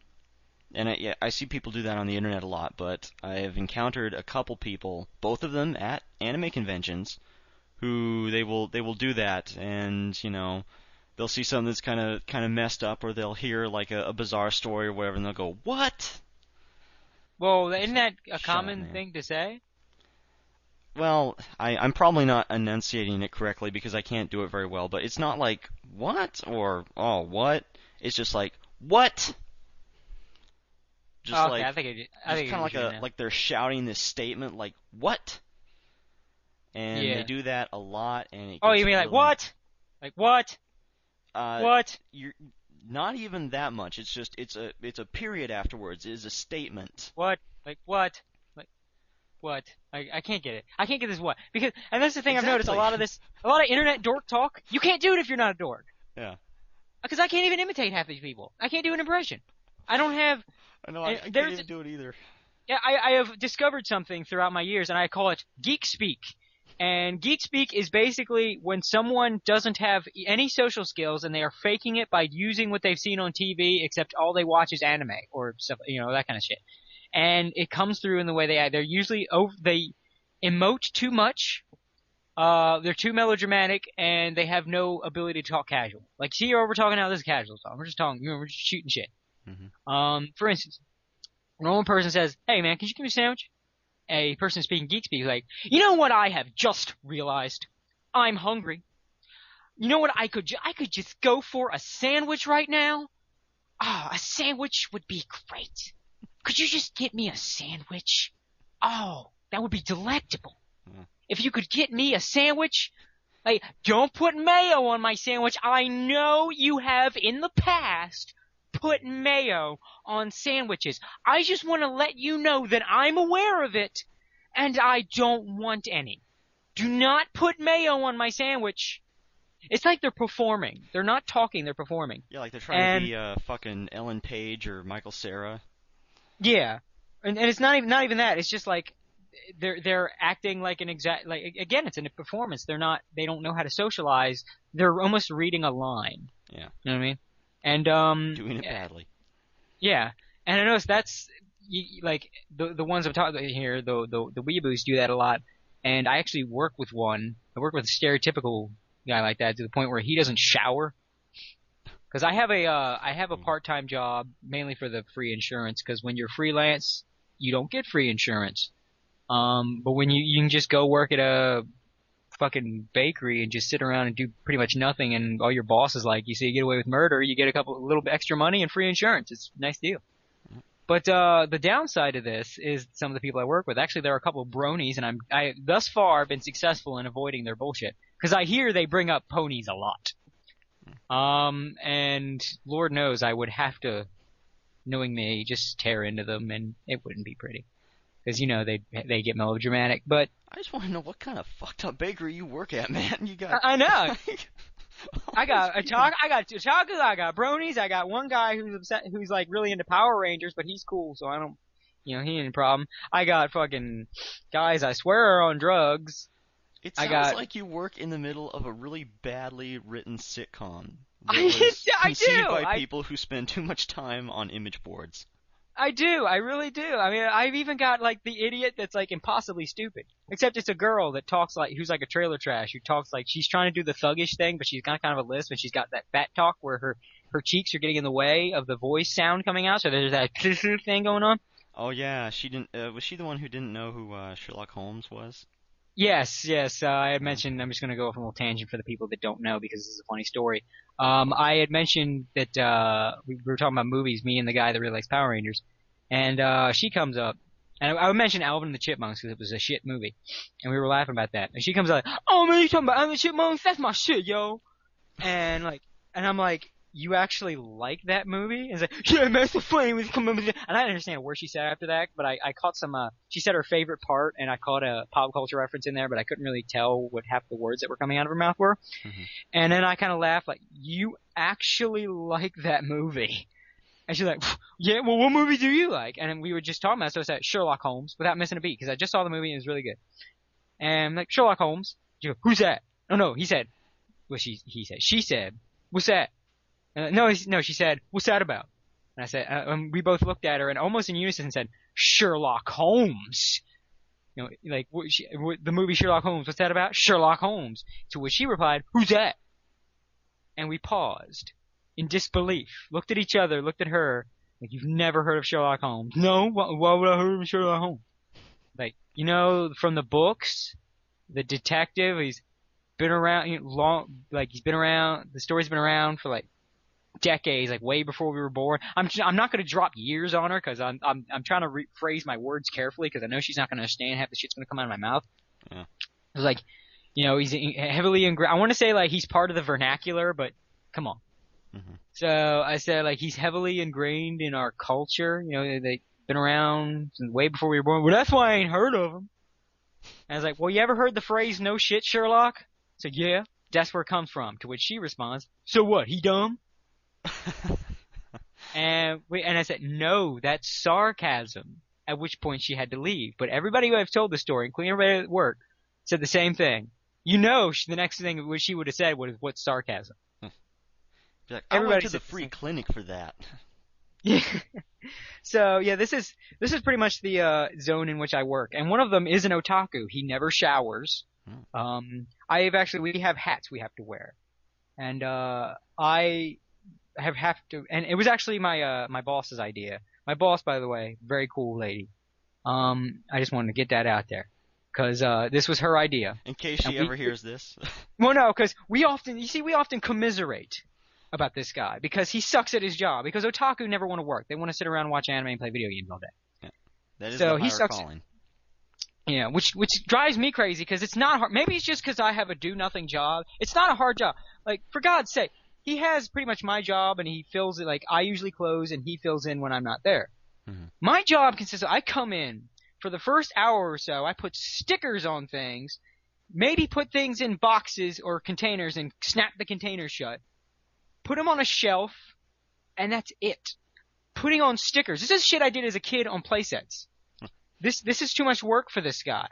I see people do that on the internet a lot, but I have encountered a couple people, both of them at anime conventions, who they will do that, and they'll see something that's kind of messed up, or they'll hear like a bizarre story or whatever, and they'll go, "What?" Well, isn't that a common thing to say? Well, I'm probably not enunciating it correctly because I can't do it very well, but it's not like, what? Or, oh, what? It's just like, what? Just okay, I think kind of like they're shouting this statement, like, what? And they do that a lot, and it gets you mean like, what? Like, what? What? You're not even that much. It's just, it's a period afterwards. It is a statement. What? Like, what? What? I can't get it. I can't get this what. And that's the thing I've noticed, a lot of internet dork talk, you can't do it if you're not a dork. Yeah. Because I can't even imitate half these people. I can't do an impression. I don't have... I know, I can't even do it either. Yeah, I have discovered something throughout my years, and I call it geek speak. And geek speak is basically when someone doesn't have any social skills, and they are faking it by using what they've seen on TV, except all they watch is anime, or stuff, that kind of shit. And it comes through in the way they act. They're usually they emote too much. They're too melodramatic, and they have no ability to talk casual. Like, see, we're talking now. This is casual talk. We're just talking. We're just shooting shit. Mm-hmm. For instance, when one person says, "Hey, man, can you give me a sandwich?" A person speaking geek speak like, "You know what? I have just realized. I'm hungry. You know what? I could just go for a sandwich right now. A sandwich would be great. Could you just get me a sandwich? Oh, that would be delectable. If you could get me a sandwich, like, don't put mayo on my sandwich. I know you have in the past put mayo on sandwiches. I just want to let you know that I'm aware of it, and I don't want any. Do not put mayo on my sandwich." It's like they're performing. They're not talking, they're performing. Yeah, like they're trying to be fucking Ellen Page or Michael Cera. Yeah, and it's not even that. It's just like they're acting like again, it's a performance. They don't know how to socialize. They're almost reading a line. Yeah, you know what I mean? And doing it badly. Yeah, and I noticed that's like the ones I'm talking about here. The weeaboos do that a lot, and I actually work with one. I work with a stereotypical guy like that to the point where he doesn't shower. Because I have a part-time job mainly for the free insurance. Because when you're freelance, you don't get free insurance. But when you can just go work at a fucking bakery and just sit around and do pretty much nothing, and all your boss is like, you say you get away with murder, you get a little bit extra money and free insurance. It's a nice deal. But the downside of this is some of the people I work with. Actually, there are a couple of bronies, and I thus far been successful in avoiding their bullshit. Because I hear they bring up ponies a lot. And Lord knows I would have to, knowing me, just tear into them, and it wouldn't be pretty. because they get melodramatic. But I just want to know what kind of fucked up bakery you work at, man. You got. I know. I got otaku, I got bronies, I got one guy who's upset, who's like really into Power Rangers, but he's cool, so I don't, he ain't a problem. I got fucking guys I swear are on drugs. It sounds like you work in the middle of a really badly written sitcom. Conceived by people who spend too much time on image boards. I do. I really do. I mean, I've even got like the idiot that's like impossibly stupid. Except it's a girl that talks like, who's like a trailer trash, who talks like she's trying to do the thuggish thing, but she's got kind of a lisp, and she's got that fat talk where her cheeks are getting in the way of the voice sound coming out, so there's that thing going on. Oh yeah, she didn't. Was she the one who didn't know who Sherlock Holmes was? Yes. I had mentioned. I'm just going to go off on a little tangent for the people that don't know because this is a funny story. I had mentioned that we were talking about movies, me and the guy that really likes Power Rangers, and she comes up, and I would mention Alvin and the Chipmunks because it was a shit movie, and we were laughing about that. And she comes out, "Oh man, you talking about Alvin and the Chipmunks? That's my shit, yo!" And I'm like, "You actually like that movie?" And it's like, "Yeah, man, it's so funny when you come up with it." And I didn't understand where she said after that, but I caught some. She said her favorite part, and I caught a pop culture reference in there, but I couldn't really tell what half the words that were coming out of her mouth were. Mm-hmm. And then I kind of laughed, like, "You actually like that movie?" And she's like, "Yeah, well, what movie do you like?" And then we were just talking about it, so I said Sherlock Holmes without missing a beat because I just saw the movie and it was really good. And I'm like, "Sherlock Holmes." She goes, "Who's that?" Oh no, he said. Well, she said, "What's that?" No, she said, "What's that about?" And I said, we both looked at her and almost in unison said, "Sherlock Holmes." Like the movie Sherlock Holmes. What's that about? Sherlock Holmes. To which she replied, "Who's that?" And we paused in disbelief, looked at each other, looked at her, like, "You've never heard of Sherlock Holmes?" "No, why would I heard of Sherlock Holmes?" Like, from the books, the detective, he's been around long, like he's been around. The story's been around for like decades, like way before we were born. I'm not going to drop years on her because I'm trying to rephrase my words carefully because I know she's not going to understand half the shit's going to come out of my mouth. Yeah. It's like, he's heavily I want to say like he's part of the vernacular, but come on. Mm-hmm. So I said like he's heavily ingrained in our culture. They've been around since way before we were born. Well, that's why I ain't heard of them. And I was like, "Well, you ever heard the phrase "no shit, Sherlock"? I said, "Yeah, that's where it comes from." To which she responds, "So what? He dumb?" And I said, "No, that's sarcasm." At which point she had to leave. But everybody who I've told the story, including everybody at work, said the same thing. The next thing she would have said was, "What's sarcasm?" Like, I went to the free clinic for that. Yeah. So yeah, this is pretty much the zone in which I work, and one of them is an otaku. He never showers. We have hats we have to wear, and I have to, and it was actually my boss's idea. My boss, by the way, very cool lady. I just wanted to get that out there because this was her idea. In case she ever hears this. Well, no, because we often commiserate about this guy because he sucks at his job. Because otaku never want to work; they want to sit around and watch anime and play video games all day. Yeah. That is so the higher calling. Yeah, which drives me crazy because it's not hard. Maybe it's just because I have a do-nothing job. It's not a hard job. Like, for God's sake, he has pretty much my job, and he fills it. Like, I usually close, and he fills in when I'm not there. Mm-hmm. My job consists of I come in for the first hour or so. I put stickers on things, maybe put things in boxes or containers, and snap the containers shut. Put them on a shelf, and that's it. Putting on stickers. This is shit I did as a kid on playsets. This is too much work for this guy.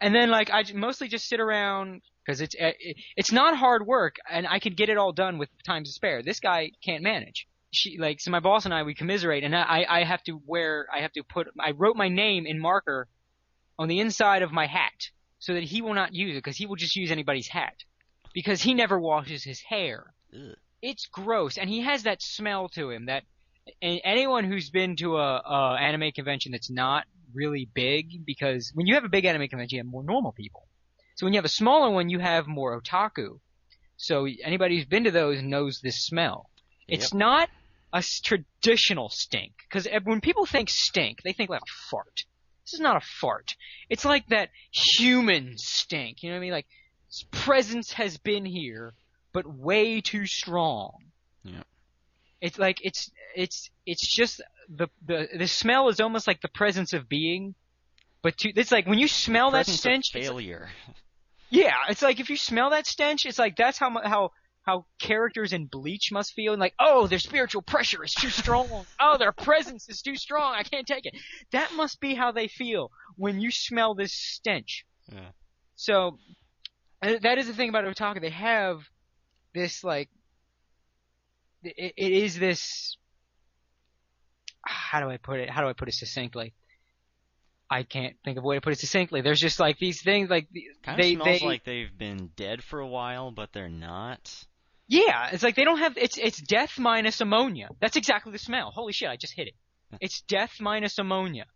And then like I mostly just sit around because it's not hard work, and I could get it all done with time to spare. This guy can't manage. So my boss and I, we commiserate, and I wrote my name in marker on the inside of my hat so that he will not use it because he will just use anybody's hat because he never washes his hair. Ugh. It's gross, and he has that smell to him that anyone who's been to a anime convention that's not really big, because when you have a big anime convention, you have more normal people. So when you have a smaller one, you have more otaku. So anybody who's been to those knows this smell. Yep. It's not a traditional stink, because when people think stink, they think like a fart. This is not a fart. It's like that human stink. You know what I mean? Like, his presence has been here, but way too strong. Yeah. It's like it's just the smell is almost like the presence of being, But it's like when you smell that Presence of stench, failure. yeah, it's like if you smell that stench, it's like that's how characters in Bleach must feel. And like, oh, their spiritual pressure is too strong. Oh, their presence is too strong. I can't take it. That must be how they feel when you smell this stench. Yeah. So that is the thing about otaku. They have this like, it is this. How do I put it? How do I put it succinctly? I can't think of a way to put it succinctly. There's just like these things like Kind of smells like they've been dead for a while, but they're not. Yeah, it's like they don't have it's death minus ammonia. That's exactly the smell. Holy shit, I just hit it. It's death minus ammonia.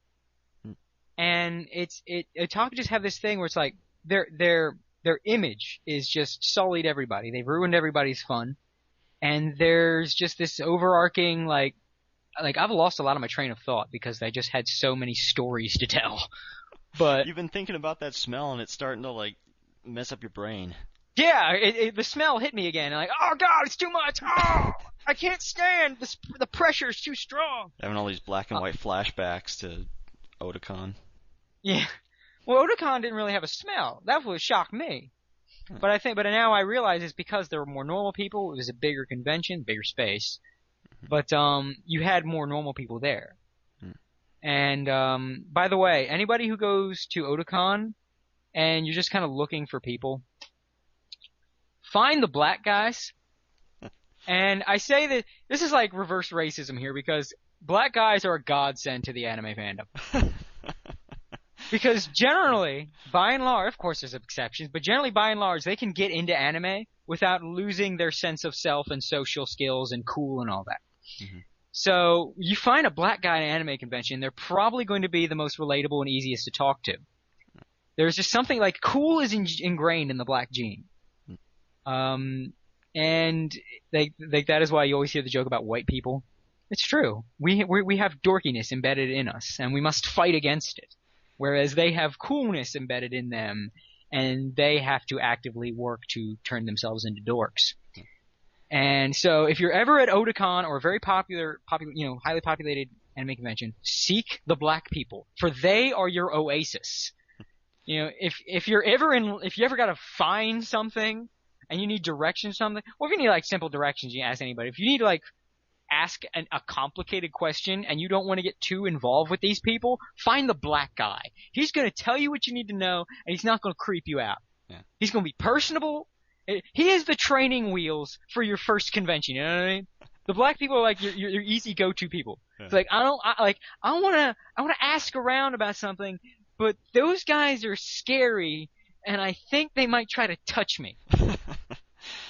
And otaku just have this thing where it's like their image is just sullied everybody. They've ruined everybody's fun. And there's just this overarching like I've lost a lot of my train of thought because I just had so many stories to tell. But You've been thinking about that smell and it's starting to like mess up your brain. yeah, the smell hit me again. I'm like, oh god, it's too much. Oh, I can't stand the pressure is too strong. Having all these black and white flashbacks to Otakon. Yeah. Well, Otakon didn't really have a smell. That would shock me. But now I realize it's because there were more normal people. It was a bigger convention, bigger space. But you had more normal people there. And by the way, anybody who goes to Otakon and you're just kind of looking for people, find the black guys. And I say that this is like reverse racism here because black guys are a godsend to the anime fandom. Because generally, by and large, of course there's exceptions, but generally by and large they can get into anime without losing their sense of self and social skills and cool and all that. Mm-hmm. So you find a black guy at an anime convention, they're probably going to be the most relatable and easiest to talk to. There's just something like cool is ingrained in the black gene. And like that is why you always hear the joke about white people. It's true. We have dorkiness embedded in us, and we must fight against it. Whereas they have coolness embedded in them, and they have to actively work to turn themselves into dorks. And so if you're ever at Otakon or a very popular, highly populated anime convention, seek the black people, for they are your oasis. If you ever got to find something and you need directions, something, well, if you need like simple directions, you ask anybody. If you need to like ask a complicated question and you don't want to get too involved with these people, find the black guy. He's going to tell you what you need to know, and he's not going to creep you out. Yeah. He's going to be personable. He is the training wheels for your first convention. You know what I mean? The black people are like your easy go-to people. Yeah. It's like I want to ask around about something, but those guys are scary, and I think they might try to touch me.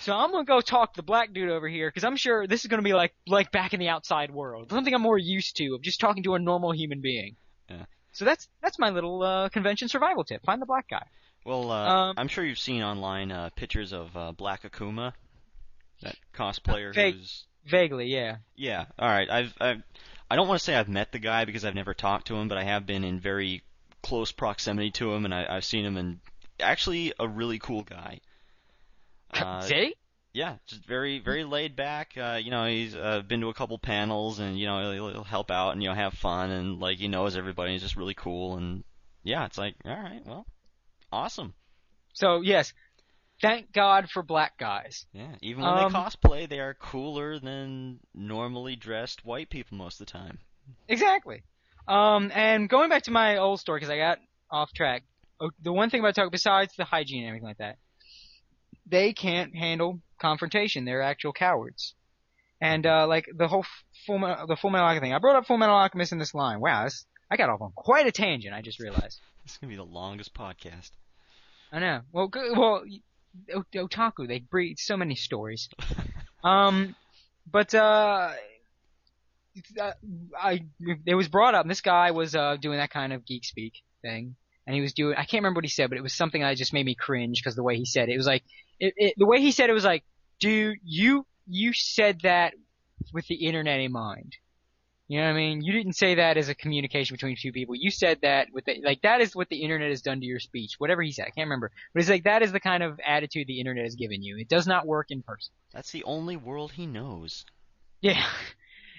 So I'm gonna go talk to the black dude over here because I'm sure this is gonna be like back in the outside world, something I'm more used to of just talking to a normal human being. Yeah. So that's my little convention survival tip. Find the black guy. Well, I'm sure you've seen online pictures of Black Akuma, that cosplayer who's vaguely, yeah. Yeah. All right. I don't want to say I've met the guy because I've never talked to him, but I have been in very close proximity to him, and I've seen him, and actually a really cool guy. See? Yeah, just very, very laid back. He's been to a couple panels, and he'll help out and have fun, and like he knows everybody. He's just really cool, and yeah, it's like, all right, well, awesome. So yes, thank God for black guys. Yeah, even when they cosplay, they are cooler than normally dressed white people most of the time. Exactly. And going back to my old story because I got off track. The one thing about Otaku, besides the hygiene and everything like that, they can't handle confrontation. They're actual cowards. And like the whole Full Metal Alchemist thing. I brought up Full Metal Alchemist in this line. Wow, I got off on quite a tangent. I just realized. This is gonna be the longest podcast. I know. Well, otaku, they breed so many stories. But it was brought up, and this guy was doing that kind of geek speak thing, and he was doing, I can't remember what he said, but it was something that just made me cringe because the way he said it, it was like, the way he said it was like, dude, you said that with the internet in mind. You know what I mean? You didn't say that as a communication between two people. You said that with that is what the internet has done to your speech. Whatever he said, I can't remember. But it's like that is the kind of attitude the internet has given you. It does not work in person. That's the only world he knows. Yeah.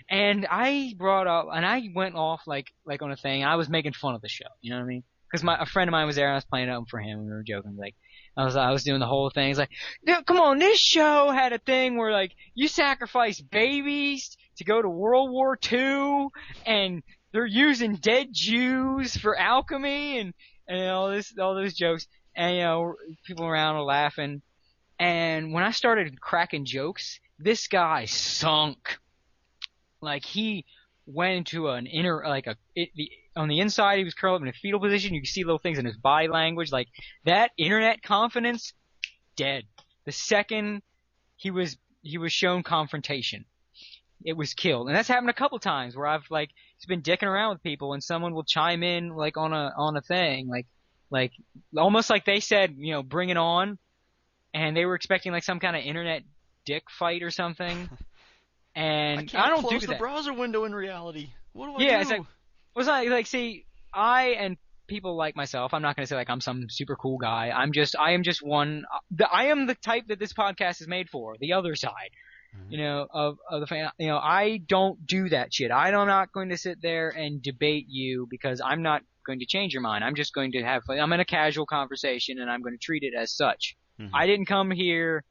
And I brought up, and I went off like on a thing. I was making fun of the show. You know what I mean? because a friend of mine was there and I was playing it for him and we were joking. Like, I was doing the whole thing. It's like, dude, come on, this show had a thing where like you sacrifice babies to go to World War II and they're using dead Jews for alchemy and all those jokes. And, people around were laughing. And when I started cracking jokes, this guy sunk. Like, he went into an on the inside, he was curled up in a fetal position. You could see little things in his body language. Like, that internet confidence, dead. The second he was shown confrontation, it was killed. And that's happened a couple times where I've, like, he's been dicking around with people and someone will chime in, like, on a thing. Like, almost like they said, bring it on. And they were expecting, like, some kind of internet dick fight or something. And I don't do that. Close the browser window in reality. What do I do? Yeah, it's like, see, I and people like myself, I'm not going to say like I'm some super cool guy. I am just one. I am the type that this podcast is made for. The other side, of the fan. I don't do that shit. I'm not going to sit there and debate you because I'm not going to change your mind. I'm just going to I'm in a casual conversation and I'm going to treat it as such. Mm-hmm. I didn't come here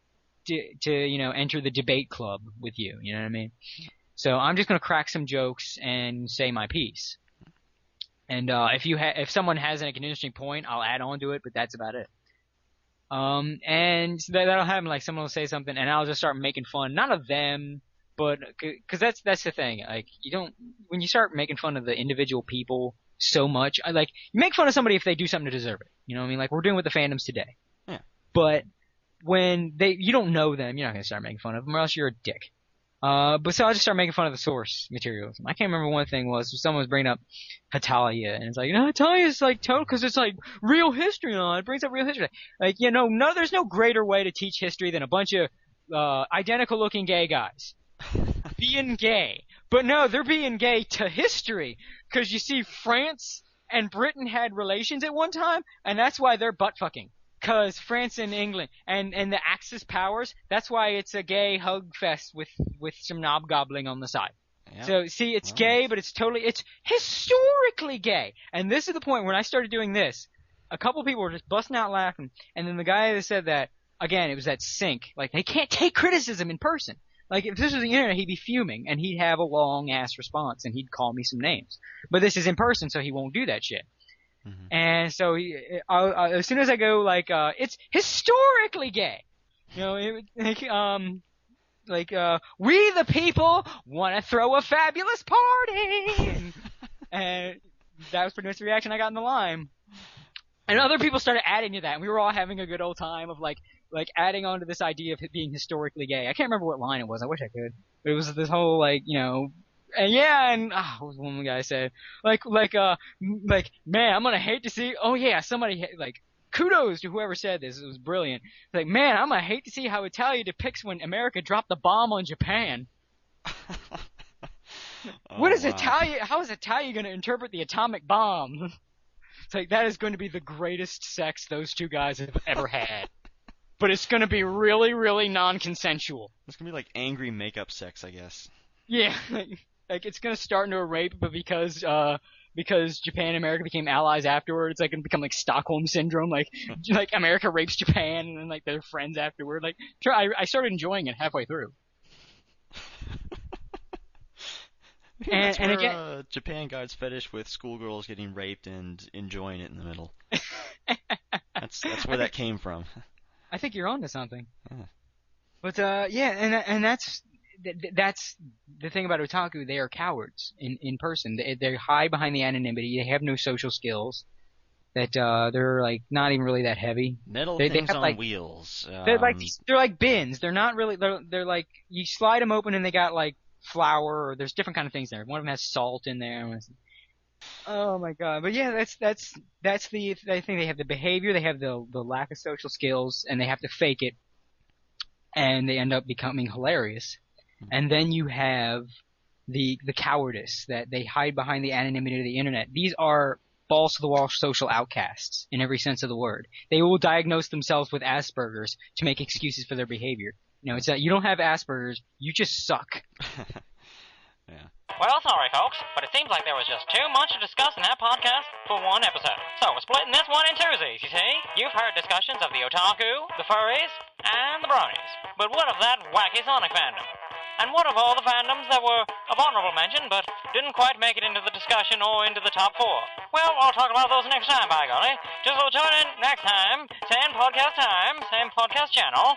to enter the debate club with you. You know what I mean? So I'm just going to crack some jokes and say my piece. And if someone has an interesting point, I'll add on to it, but that's about it. And that'll happen. Like, someone will say something, and I'll just start making fun, not of them, but because that's the thing. Like, when you start making fun of the individual people so much, you make fun of somebody if they do something to deserve it. You know what I mean? Like, we're doing with the fandoms today. Yeah. But when you don't know them, you're not going to start making fun of them, or else you're a dick. But so I just started making fun of the source materials. I can't remember one thing was someone was bringing up Hatalia, and it's like, Hatalia is like total because it's like real history and all. It brings up real history. Like, no, there's no greater way to teach history than a bunch of identical looking gay guys being gay. But no, they're being gay to history because you see, France and Britain had relations at one time, and that's why they're butt fucking. Because France and England and the Axis powers, that's why it's a gay hug fest with some knob gobbling on the side. Yep. So, see, it's gay, but it's historically gay. And this is the point when I started doing this, a couple people were just busting out laughing. And then the guy that said that, again, it was that sync. Like, they can't take criticism in person. Like, if this was the internet, he'd be fuming, and he'd have a long-ass response, and he'd call me some names. But this is in person, so he won't do that shit. Mm-hmm. And so as soon as I go it's historically gay, we the people want to throw a fabulous party, and that was pretty much the reaction I got in the line. And other people started adding to that, and we were all having a good old time of like adding on to this idea of it being historically gay. I can't remember what line it was. I wish I could. But it was this whole and what was one guy said? Man, I'm gonna hate to see. Oh yeah, somebody kudos to whoever said this. It was brilliant. Like, man, I'm gonna hate to see how Italia depicts when America dropped the bomb on Japan. What is Italia? How is Italia gonna interpret the atomic bomb? It's like, that is going to be the greatest sex those two guys have ever had. But it's gonna be really, really non-consensual. It's gonna be like angry makeup sex, I guess. Yeah. Like, it's gonna start into a rape, but because Japan and America became allies afterward, it's gonna become like Stockholm syndrome. Like America rapes Japan, and then they're friends afterward. I started enjoying it halfway through. That's where again, Japan got its fetish with schoolgirls getting raped and enjoying it in the middle. That's where that came from. I think you're onto something. Yeah. But and that's the thing about otaku. They are cowards in person. They hide behind the anonymity. They have no social skills. That they're not even really that heavy. Metal they things have, on wheels. They're like bins. They're not really. They're like, you slide them open and they got flour, or there's different kind of things there. One of them has salt in there. Oh my god! But yeah, that's the thing. They have the behavior. They have the lack of social skills, and they have to fake it, and they end up becoming hilarious. And then you have the cowardice that they hide behind the anonymity of the internet. These are balls to the wall social outcasts in every sense of the word. They will diagnose themselves with Asperger's to make excuses for their behavior. It's that you don't have Asperger's, you just suck. Yeah. Well, sorry, folks, but it seems like there was just too much to discuss in that podcast for one episode. So we're splitting this one in twosies, you see? You've heard discussions of the otaku, the furries, and the bronies. But what of that wacky Sonic fandom? And what of all the fandoms that were of honorable mention but didn't quite make it into the discussion or into the top 4? Well, I'll talk about those next time, by golly. Just so join in next time. Same podcast channel.